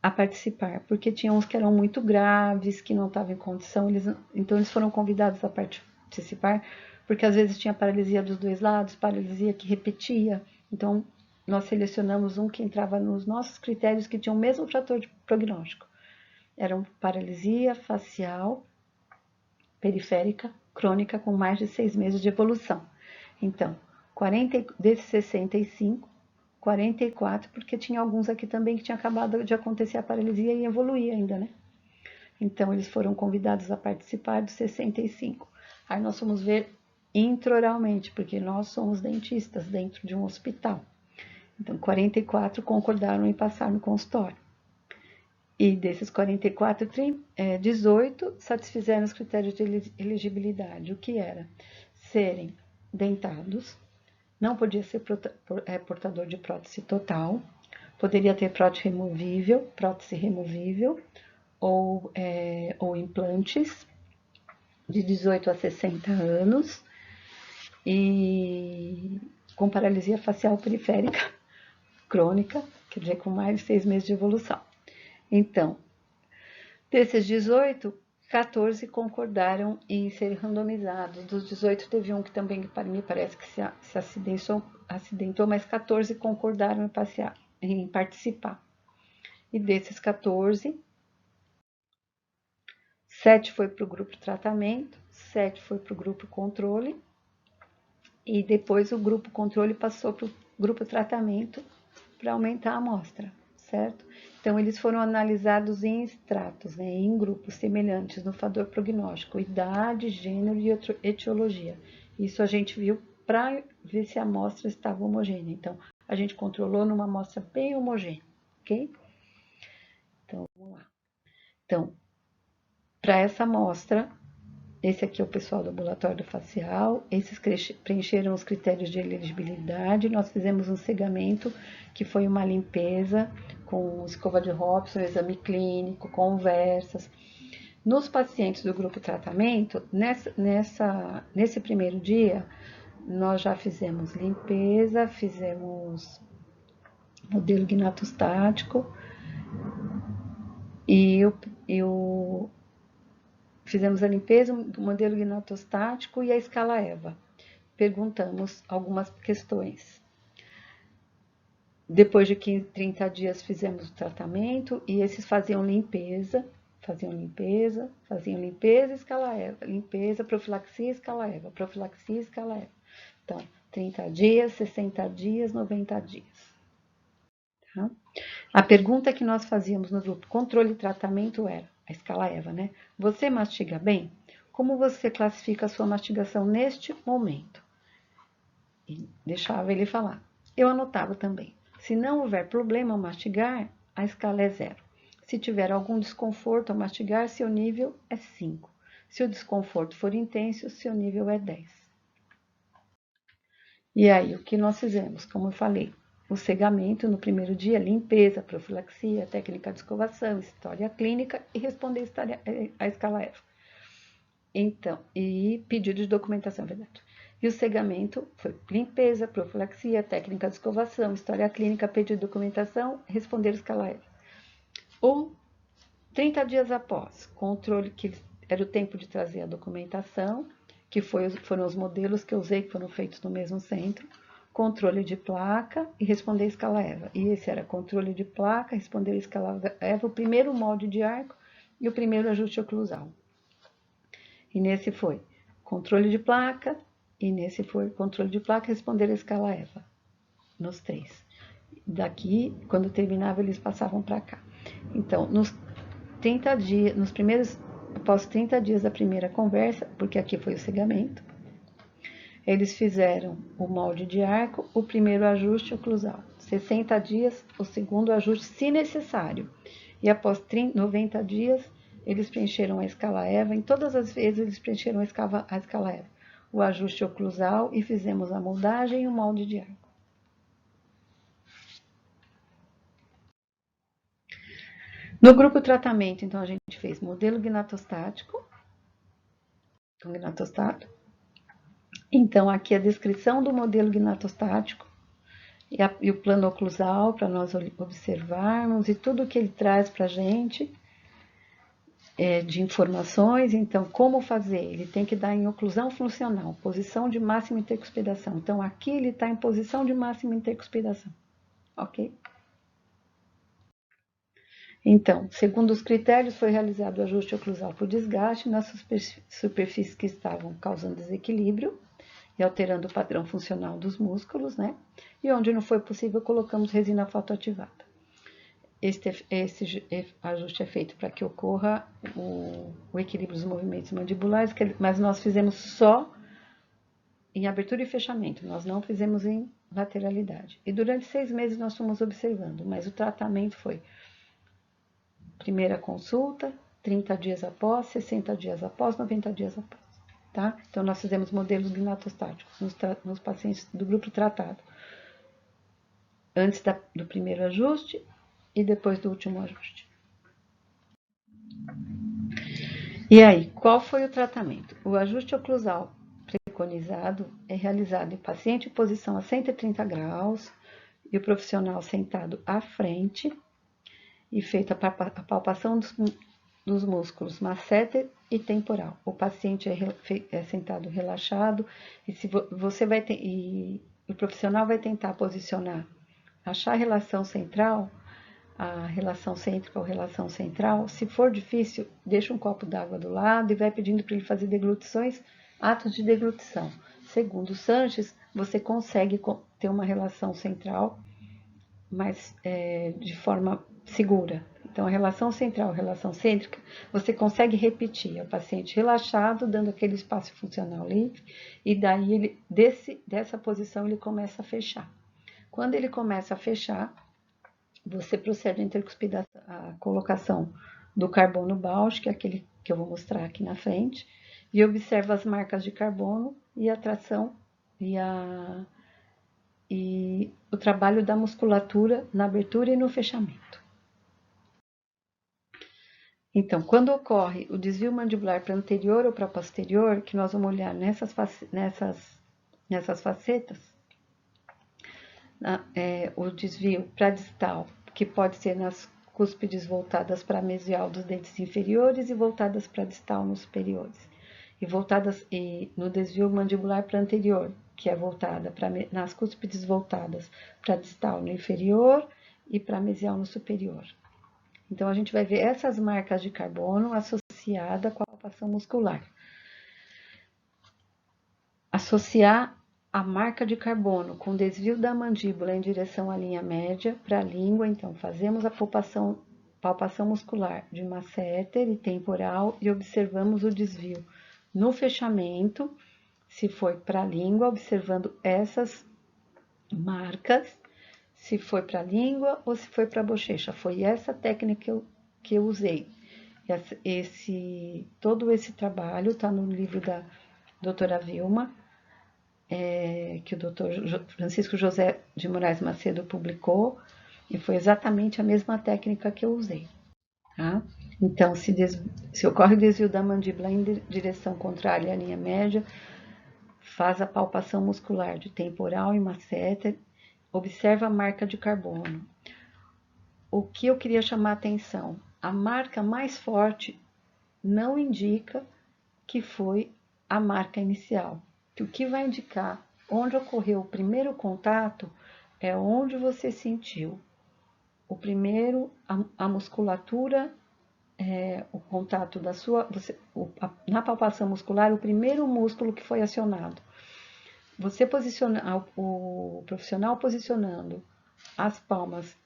A: a participar, porque tinham uns que eram muito graves, que não estavam em condição, então eles foram convidados a participar, porque às vezes tinha paralisia dos dois lados, paralisia que repetia. Então, nós selecionamos um que entrava nos nossos critérios, que tinha o mesmo fator de prognóstico. Eram paralisia facial periférica crônica com mais de 6 meses de evolução. Então, desses 65, 44, porque tinha alguns aqui também que tinha acabado de acontecer a paralisia e evoluir ainda, né? Então, eles foram convidados a participar dos 65. Aí nós fomos ver intraoralmente, porque nós somos dentistas dentro de um hospital. Então, 44 concordaram em passar no consultório. E desses 44, 18 satisfizeram os critérios de elegibilidade, o que era serem dentados, não podia ser portador de prótese total, poderia ter prótese removível ou implantes de 18 a 60 anos e com paralisia facial periférica crônica, quer dizer, com mais de 6 meses de evolução. Então, desses 18, 14 concordaram em ser randomizados. Dos 18, teve um que também me parece que se acidentou, mas 14 concordaram em participar. E desses 14, 7 foi para o grupo tratamento, 7 foi para o grupo controle, e depois o grupo controle passou para o grupo tratamento para aumentar a amostra, certo? Então, eles foram analisados em estratos, né, em grupos semelhantes no fator prognóstico, idade, gênero e etiologia. Isso a gente viu para ver se a amostra estava homogênea. Então, a gente controlou numa amostra bem homogênea, ok? Então, vamos lá. Então, para essa amostra. Esse aqui é o pessoal do ambulatório facial, esses preencheram os critérios de elegibilidade, nós fizemos um cegamento, que foi uma limpeza com escova de Hobson, exame clínico, conversas. Nos pacientes do grupo tratamento, nesse primeiro dia, nós já fizemos limpeza, fizemos modelo gnatostático fizemos a limpeza do modelo gnatostático e a escala EVA. Perguntamos algumas questões. Depois de 30 dias fizemos o tratamento e esses faziam limpeza, escala EVA, limpeza, profilaxia, escala EVA, profilaxia, escala EVA. Então, 30 dias, 60 dias, 90 dias. Tá? A pergunta que nós fazíamos no grupo controle e tratamento era, a escala EVA, né? Você mastiga bem? Como você classifica a sua mastigação neste momento? E deixava ele falar. Eu anotava também. Se não houver problema ao mastigar, a escala é 0. Se tiver algum desconforto ao mastigar, seu nível é 5. Se o desconforto for intenso, seu nível é 10. E aí, o que nós fizemos? Como eu falei, o cegamento no primeiro dia, limpeza, profilaxia, técnica de escovação, história clínica e responder a escala EVA. Então, e pedido de documentação, verdade. E o cegamento foi limpeza, profilaxia, técnica de escovação, história clínica, pedido de documentação, responder a escala EVA. Ou 30 dias após, controle, que era o tempo de trazer a documentação, que foram os modelos que eu usei, que foram feitos no mesmo centro, controle de placa e responder a escala EVA. E esse era controle de placa, responder a escala EVA, o primeiro molde de arco e o primeiro ajuste oclusal. E nesse foi controle de placa, e nesse foi controle de placa, responder a escala EVA. Nos 3. Daqui, quando terminava, eles passavam para cá. Então, nos 30 dias, após 30 dias da primeira conversa, porque aqui foi o cegamento, eles fizeram o molde de arco, o primeiro ajuste oclusal. 60 dias, o segundo ajuste, se necessário. E após 90 dias, eles preencheram a escala EVA. Em todas as vezes, eles preencheram a escala EVA. O ajuste oclusal e fizemos a moldagem e o molde de arco. No grupo tratamento, então, a gente fez modelo gnatostático, com gnatostato. Então, aqui a descrição do modelo gnatostático e o plano oclusal para nós observarmos e tudo que ele traz para a gente de informações. Então, como fazer? Ele tem que dar em oclusão funcional, posição de máxima intercuspidação. Então, aqui ele está em posição de máxima intercuspidação, ok? Então, segundo os critérios, foi realizado o ajuste oclusal por desgaste nas superfícies que estavam causando desequilíbrio e alterando o padrão funcional dos músculos, né? E onde não foi possível, colocamos resina fotoativada. Esse ajuste é feito para que ocorra o equilíbrio dos movimentos mandibulares, mas nós fizemos só em abertura e fechamento, nós não fizemos em lateralidade. E durante 6 meses nós fomos observando, mas o tratamento foi primeira consulta, 30 dias após, 60 dias após, 90 dias após. Tá? Então, nós fizemos modelos gnatostáticos nos pacientes do grupo tratado, antes do primeiro ajuste e depois do último ajuste. E aí, qual foi o tratamento? O ajuste oclusal preconizado é realizado em paciente em posição a 130 graus e o profissional sentado à frente e feita a palpação dos músculos masseter e temporal. O paciente é sentado relaxado e o profissional vai tentar posicionar, achar a relação central, a relação cêntrica ou relação central. Se for difícil, deixa um copo d'água do lado e vai pedindo para ele fazer deglutições, atos de deglutição. Segundo Sanches, você consegue ter uma relação central, mas de forma segura. Então, a relação central, a relação cêntrica, você consegue repetir. É o paciente relaxado, dando aquele espaço funcional livre, e daí, dessa posição, ele começa a fechar. Quando ele começa a fechar, você procede a colocação do carbono Bausch, que é aquele que eu vou mostrar aqui na frente, e observo as marcas de carbono e a tração e o trabalho da musculatura na abertura e no fechamento. Então, quando ocorre o desvio mandibular para anterior ou para posterior, que nós vamos olhar nessas facetas, o desvio para distal, que pode ser nas cúspides voltadas para a mesial dos dentes inferiores e voltadas para distal nos superiores. E no desvio mandibular para anterior, que é voltada nas cúspides voltadas para distal no inferior e para mesial no superior. Então, a gente vai ver essas marcas de carbono associadas com a palpação muscular. Associar a marca de carbono com desvio da mandíbula em direção à linha média para a língua, então, fazemos a palpação muscular de masséter e temporal e observamos o desvio no fechamento, se foi para a língua, observando essas marcas, se foi para a língua ou se foi para a bochecha. Foi essa técnica que eu usei. Todo esse trabalho está no livro da doutora Vilma, que o doutor Francisco José de Moraes Macedo publicou, e foi exatamente a mesma técnica que eu usei. Tá? Então, se ocorre o desvio da mandíbula em direção contrária à linha média, faz a palpação muscular de temporal e masséter, observa a marca de carbono. O que eu queria chamar a atenção? A marca mais forte não indica que foi a marca inicial. O que vai indicar onde ocorreu o primeiro contato é onde você sentiu o primeiro, a musculatura, o contato da sua, na palpação muscular, o primeiro músculo que foi acionado. O profissional posicionando as palmas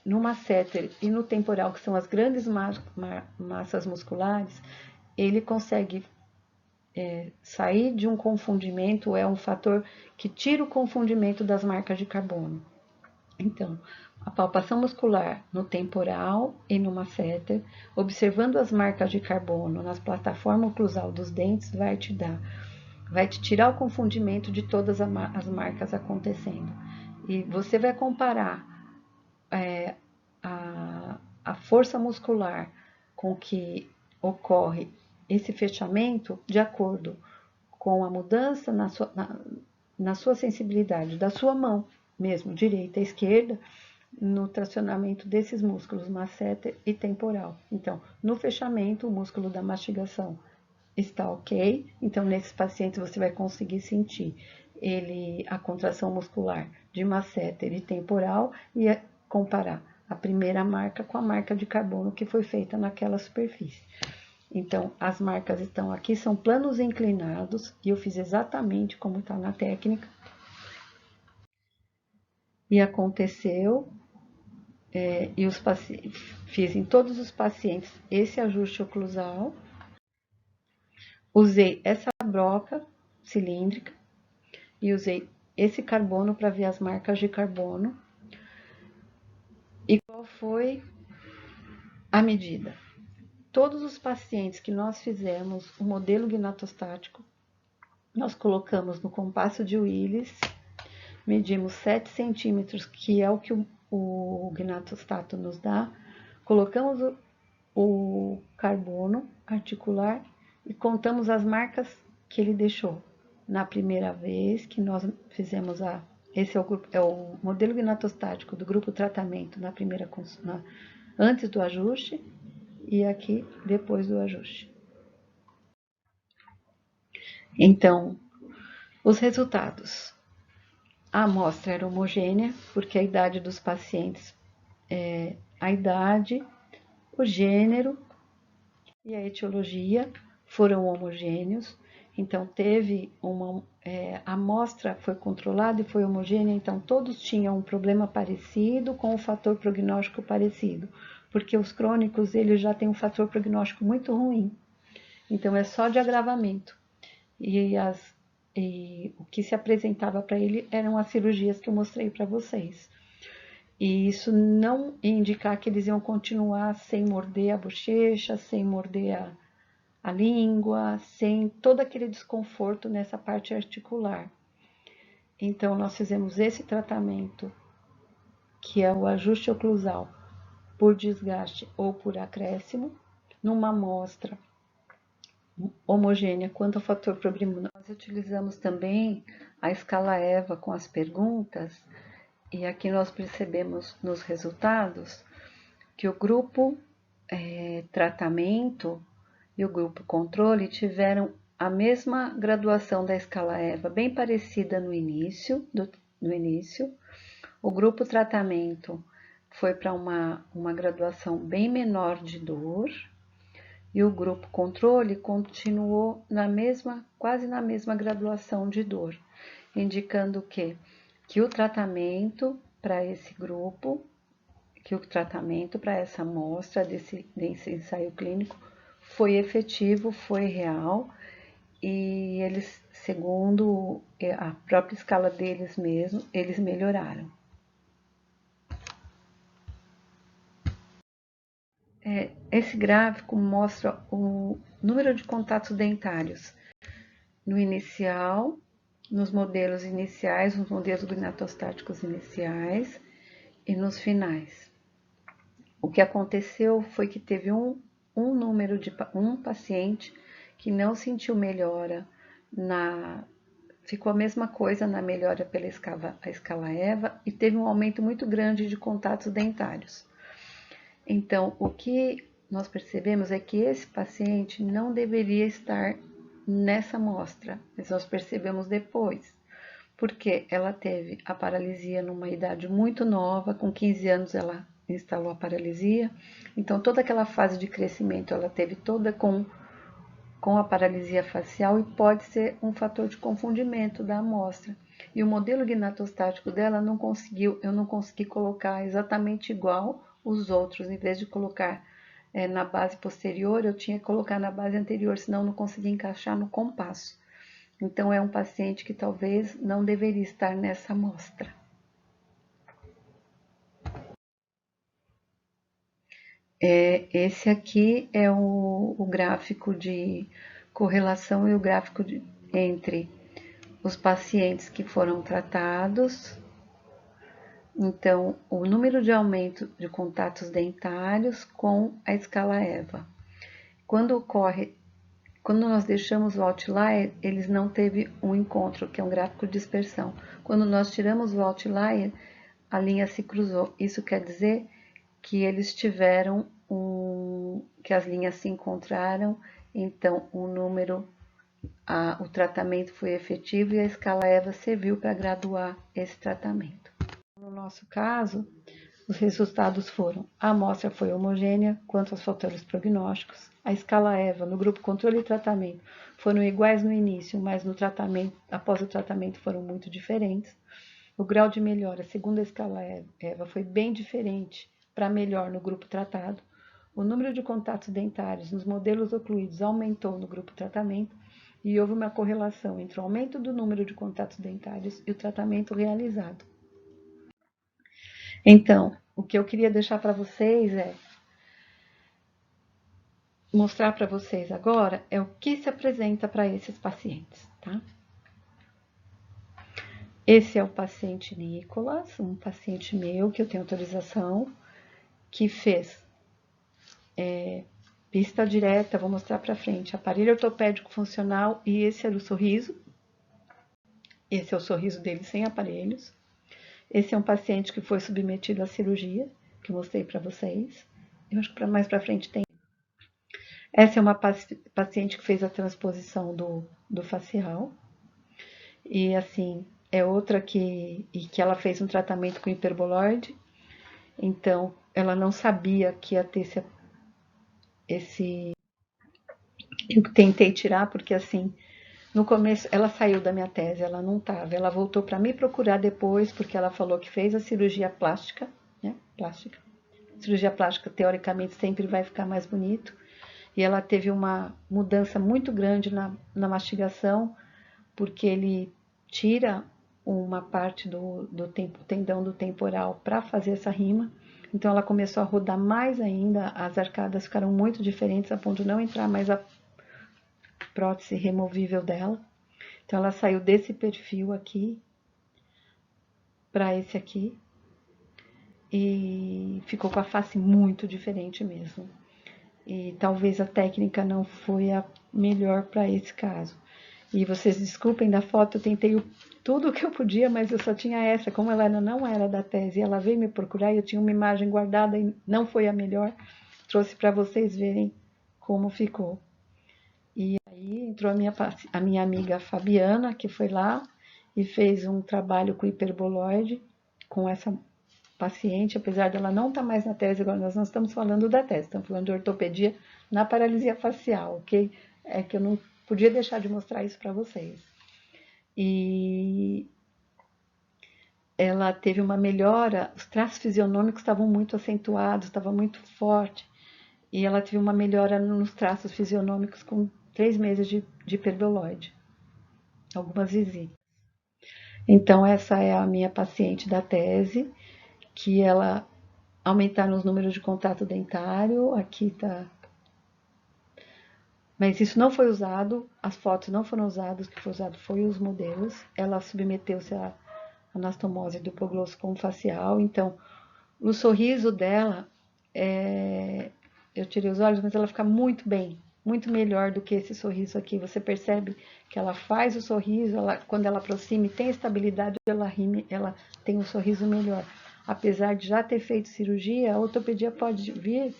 A: no masséter e no temporal, que são as grandes massas musculares, ele consegue sair de um confundimento, é um fator que tira o confundimento das marcas de carbono. Então, a palpação muscular no temporal e no masséter, observando as marcas de carbono nas plataformas oclusal dos dentes, vai te tirar o confundimento de todas as marcas acontecendo. E você vai comparar a força muscular com que ocorre esse fechamento de acordo com a mudança na sua sensibilidade da sua mão, mesmo direita e esquerda, no tracionamento desses músculos masséter e temporal. Então, no fechamento, o músculo da mastigação está ok. Então, nesses pacientes você vai conseguir sentir a contração muscular de masséter e temporal e comparar a primeira marca com a marca de carbono que foi feita naquela superfície. Então, as marcas estão aqui, são planos inclinados, e eu fiz exatamente como está na técnica. E aconteceu, fiz em todos os pacientes esse ajuste oclusal. Usei essa broca cilíndrica e usei esse carbono para ver as marcas de carbono. E qual foi a medida? Todos os pacientes que nós fizemos o modelo gnatostático, nós colocamos no compasso de Willis, medimos 7 centímetros, que é o que o gnatostato nos dá, colocamos o carbono articular e contamos as marcas que ele deixou. Na primeira vez que nós fizemos esse é o modelo gnatostático do grupo tratamento antes do ajuste e aqui depois do ajuste. Então, os resultados. A amostra era homogênea, porque a idade dos pacientes, a idade, o gênero e a etiologia foram homogêneos. Então, a amostra foi controlada e foi homogênea, então todos tinham um problema parecido com um fator prognóstico parecido, porque os crônicos, eles já têm um fator prognóstico muito ruim. Então, é só de agravamento. E o que se apresentava para ele eram as cirurgias que eu mostrei para vocês. E isso não ia indicar que eles iam continuar sem morder a bochecha, sem morder a língua, sem todo aquele desconforto nessa parte articular. Então, nós fizemos esse tratamento, que é o ajuste oclusal por desgaste ou por acréscimo, numa amostra homogênea quanto ao fator probrimonal. Nós utilizamos também a escala EVA com as perguntas, e aqui nós percebemos nos resultados que o grupo tratamento e o grupo controle tiveram a mesma graduação da escala EVA, bem parecida no início. O grupo tratamento foi para uma graduação bem menor de dor, e o grupo controle continuou quase na mesma graduação de dor, indicando que o tratamento para esse grupo, que o tratamento para essa amostra desse ensaio clínico foi efetivo, foi real, e eles, segundo a própria escala deles mesmo, eles melhoraram. Esse gráfico mostra o número de contatos dentários no inicial, nos modelos iniciais, nos modelos gnatostáticos iniciais e nos finais. O que aconteceu foi que teve um paciente que não sentiu melhora, ficou a mesma coisa na melhora pela escala EVA, e teve um aumento muito grande de contatos dentários. Então, o que nós percebemos é que esse paciente não deveria estar nessa amostra, mas nós percebemos depois, porque ela teve a paralisia numa idade muito nova, com 15 anos ela instalou a paralisia, então toda aquela fase de crescimento ela teve toda com a paralisia facial, e pode ser um fator de confundimento da amostra. E o modelo gnatostático dela eu não consegui colocar exatamente igual os outros. Em vez de colocar na base posterior, eu tinha que colocar na base anterior, senão não conseguia encaixar no compasso. Então, é um paciente que talvez não deveria estar nessa amostra. Esse aqui é o gráfico de correlação e o gráfico entre os pacientes que foram tratados. Então, o número de aumento de contatos dentários com a escala EVA. Quando nós deixamos o outlier, eles não teve um encontro, que é um gráfico de dispersão. Quando nós tiramos o outlier, a linha se cruzou. Isso quer dizer que eles tiveram que as linhas se encontraram, então o tratamento foi efetivo e a escala EVA serviu para graduar esse tratamento. No nosso caso, os resultados foram: a amostra foi homogênea quanto aos fatores prognósticos, a escala EVA no grupo controle e tratamento foram iguais no início, mas após o tratamento foram muito diferentes. O grau de melhora, segundo a escala EVA, foi bem diferente para melhor no grupo tratado. O número de contatos dentários nos modelos ocluídos aumentou no grupo tratamento, e houve uma correlação entre o aumento do número de contatos dentários e o tratamento realizado. Então, o que eu queria deixar para vocês mostrar para vocês agora é o que se apresenta para esses pacientes, tá? Esse é o paciente Nicolas, um paciente meu que eu tenho autorização, que fez pista direta, vou mostrar para frente, aparelho ortopédico funcional, e esse era o sorriso. Esse é o sorriso dele sem aparelhos. Esse é um paciente que foi submetido à cirurgia, que eu mostrei para vocês. Eu acho que mais para frente tem. Essa é uma paciente que fez a transposição do facial. E assim, é outra que ela fez um tratamento com hiperboloide. Então, ela não sabia que ia ter esse... Eu tentei tirar, porque assim, no começo ela saiu da minha tese, ela não estava. Ela voltou para me procurar depois, porque ela falou que fez a cirurgia plástica, né? Plástica. Cirurgia plástica, teoricamente, sempre vai ficar mais bonito. E ela teve uma mudança muito grande na mastigação, porque ele tira uma parte do tendão do temporal para fazer essa rima. Então ela começou a rodar mais ainda, as arcadas ficaram muito diferentes a ponto de não entrar mais a prótese removível dela. Então ela saiu desse perfil aqui para esse aqui e ficou com a face muito diferente mesmo. E talvez a técnica não foi a melhor para esse caso. E vocês desculpem da foto, eu tentei tudo o que eu podia, mas eu só tinha essa. Como ela não era da tese, ela veio me procurar e eu tinha uma imagem guardada e não foi a melhor. Trouxe para vocês verem como ficou. E aí entrou a minha amiga Fabiana, que foi lá e fez um trabalho com hiperboloide, com essa paciente, apesar dela não estar mais na tese, agora nós não estamos falando da tese, estamos falando de ortopedia na paralisia facial, ok? É que eu não podia deixar de mostrar isso para vocês. E ela teve uma melhora, os traços fisionômicos estavam muito acentuados, estava muito forte, e ela teve uma melhora nos traços fisionômicos com 3 meses de hiperboloide, algumas visitas. Então, essa é a minha paciente da tese, que ela aumentaram os números de contato dentário, aqui tá. Mas isso não foi usado, as fotos não foram usadas, o que foi usado foi os modelos. Ela submeteu-se à anastomose do hipoglosso com facial, então o sorriso dela, eu tirei os olhos, mas ela fica muito bem, muito melhor do que esse sorriso aqui. Você percebe que ela faz o sorriso, quando ela aproxima e tem estabilidade, ela rime, ela tem um sorriso melhor. Apesar de já ter feito cirurgia, a ortopedia pode vir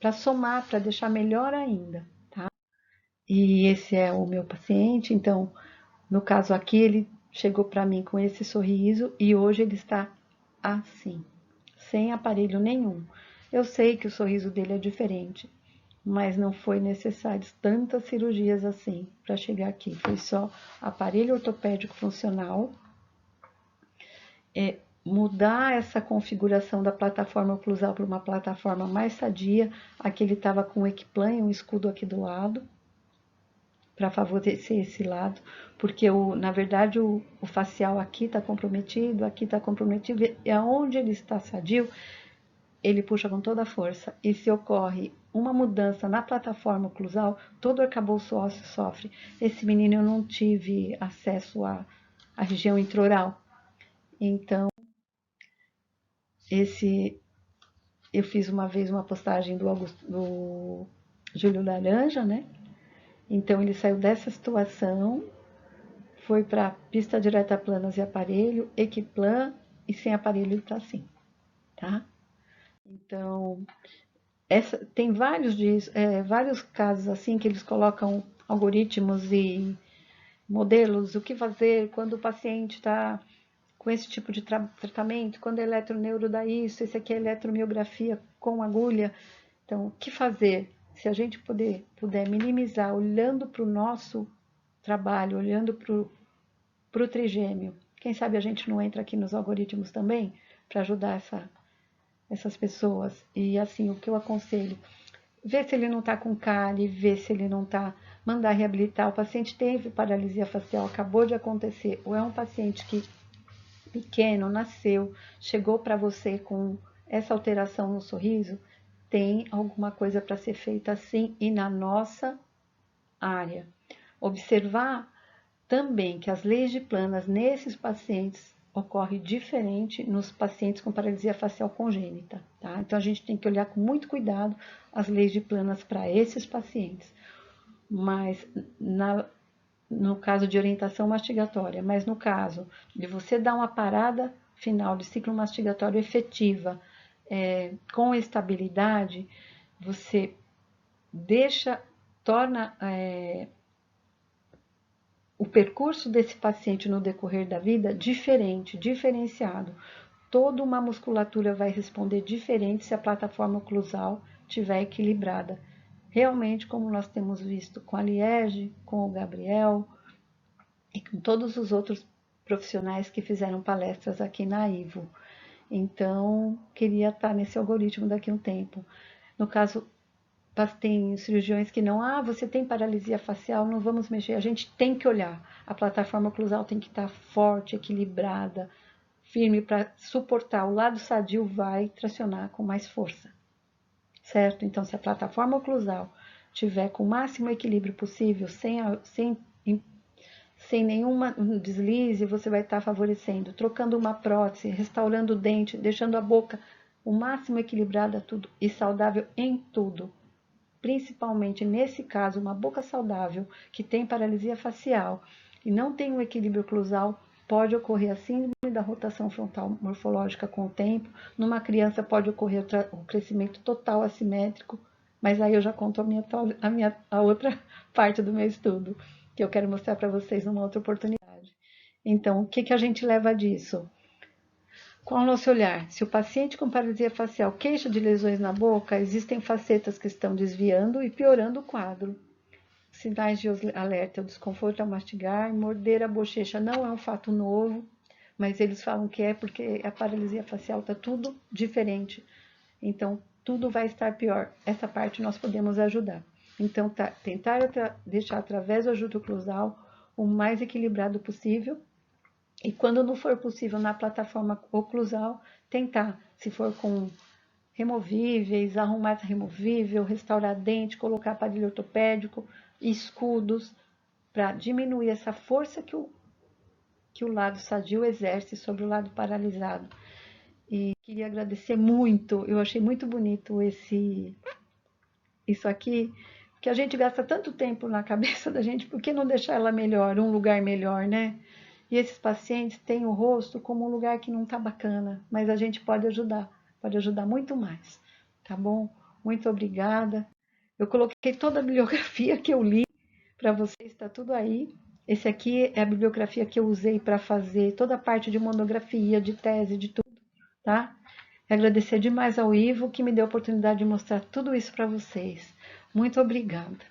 A: para somar, para deixar melhor ainda, tá? E esse é o meu paciente, então, no caso aqui, ele chegou para mim com esse sorriso e hoje ele está assim, sem aparelho nenhum. Eu sei que o sorriso dele é diferente, mas não foi necessário tantas cirurgias assim para chegar aqui. Foi só aparelho ortopédico funcional, mudar essa configuração da plataforma oclusal para uma plataforma mais sadia. Aqui ele estava com o equiplan e um escudo aqui do lado, para favorecer esse lado, porque na verdade o facial aqui está comprometido, e aonde ele está sadio, ele puxa com toda a força. E se ocorre uma mudança na plataforma oclusal, todo o arcabouço ósseo sofre. Esse menino eu não tive acesso à região intraoral. Então, eu fiz uma vez uma postagem do Júlio Laranja, né? Então, ele saiu dessa situação, foi para pista direta planas e aparelho, equiplan, e sem aparelho ele tá assim, tá? Então, tem vários casos assim que eles colocam algoritmos e modelos, o que fazer quando o paciente está com esse tipo de tratamento, quando é eletroneuro dá isso, esse aqui é eletromiografia com agulha. Então, o que fazer? Se a gente puder minimizar, olhando para o nosso trabalho, olhando para o trigêmeo, quem sabe a gente não entra aqui nos algoritmos também para ajudar essas pessoas. E assim, o que eu aconselho, ver se ele não está com cárie, ver se ele não está, mandar reabilitar. O paciente teve paralisia facial, acabou de acontecer, ou é um paciente que pequeno, nasceu, chegou para você com essa alteração no sorriso, tem alguma coisa para ser feita assim e na nossa área. Observar também que as leis de planas nesses pacientes ocorre diferente nos pacientes com paralisia facial congênita, tá? Então a gente tem que olhar com muito cuidado as leis de planas para esses pacientes. Mas no caso de orientação mastigatória, mas no caso de você dar uma parada final de ciclo mastigatório efetiva, com estabilidade, você torna o percurso desse paciente no decorrer da vida diferente, diferenciado. Toda uma musculatura vai responder diferente se a plataforma oclusal estiver equilibrada. Realmente, como nós temos visto com a Liege, com o Gabriel e com todos os outros profissionais que fizeram palestras aqui na IVO. Então, queria estar nesse algoritmo daqui a um tempo. No caso, tem cirurgiões que não, você tem paralisia facial, não vamos mexer. A gente tem que olhar. A plataforma oclusal tem que estar forte, equilibrada, firme para suportar. O lado sadio vai tracionar com mais força, certo? Então, se a plataforma oclusal tiver com o máximo equilíbrio possível, sem nenhum deslize, você vai estar favorecendo, trocando uma prótese, restaurando o dente, deixando a boca o máximo equilibrada tudo e saudável em tudo. Principalmente nesse caso, uma boca saudável que tem paralisia facial e não tem um equilíbrio oclusal, pode ocorrer a síndrome da rotação frontal morfológica com o tempo. Numa criança pode ocorrer o crescimento total assimétrico, mas aí eu já conto a outra parte do meu estudo, que eu quero mostrar para vocês numa outra oportunidade. Então, o que a gente leva disso? Qual o nosso olhar? Se o paciente com paralisia facial queixa de lesões na boca, existem facetas que estão desviando e piorando o quadro. Sinais de alerta, o desconforto ao mastigar, morder a bochecha não é um fato novo, mas eles falam que é porque a paralisia facial está tudo diferente. Então, tudo vai estar pior. Essa parte nós podemos ajudar. Então, tentar deixar através do ajuste oclusal o mais equilibrado possível. E quando não for possível na plataforma oclusal, tentar, se for com removíveis, arrumar removível, restaurar dente, colocar aparelho ortopédico, escudos, para diminuir essa força que o lado sadio exerce sobre o lado paralisado. E queria agradecer muito, eu achei muito bonito isso aqui, que a gente gasta tanto tempo na cabeça da gente, por que não deixar ela melhor, um lugar melhor, né? E esses pacientes têm o rosto como um lugar que não tá bacana, mas a gente pode ajudar muito mais, tá bom? Muito obrigada. Eu coloquei toda a bibliografia que eu li para vocês, está tudo aí. Esse aqui é a bibliografia que eu usei para fazer toda a parte de monografia, de tese, de tudo, tá? Agradecer demais ao Ivo, que me deu a oportunidade de mostrar tudo isso para vocês. Muito obrigada.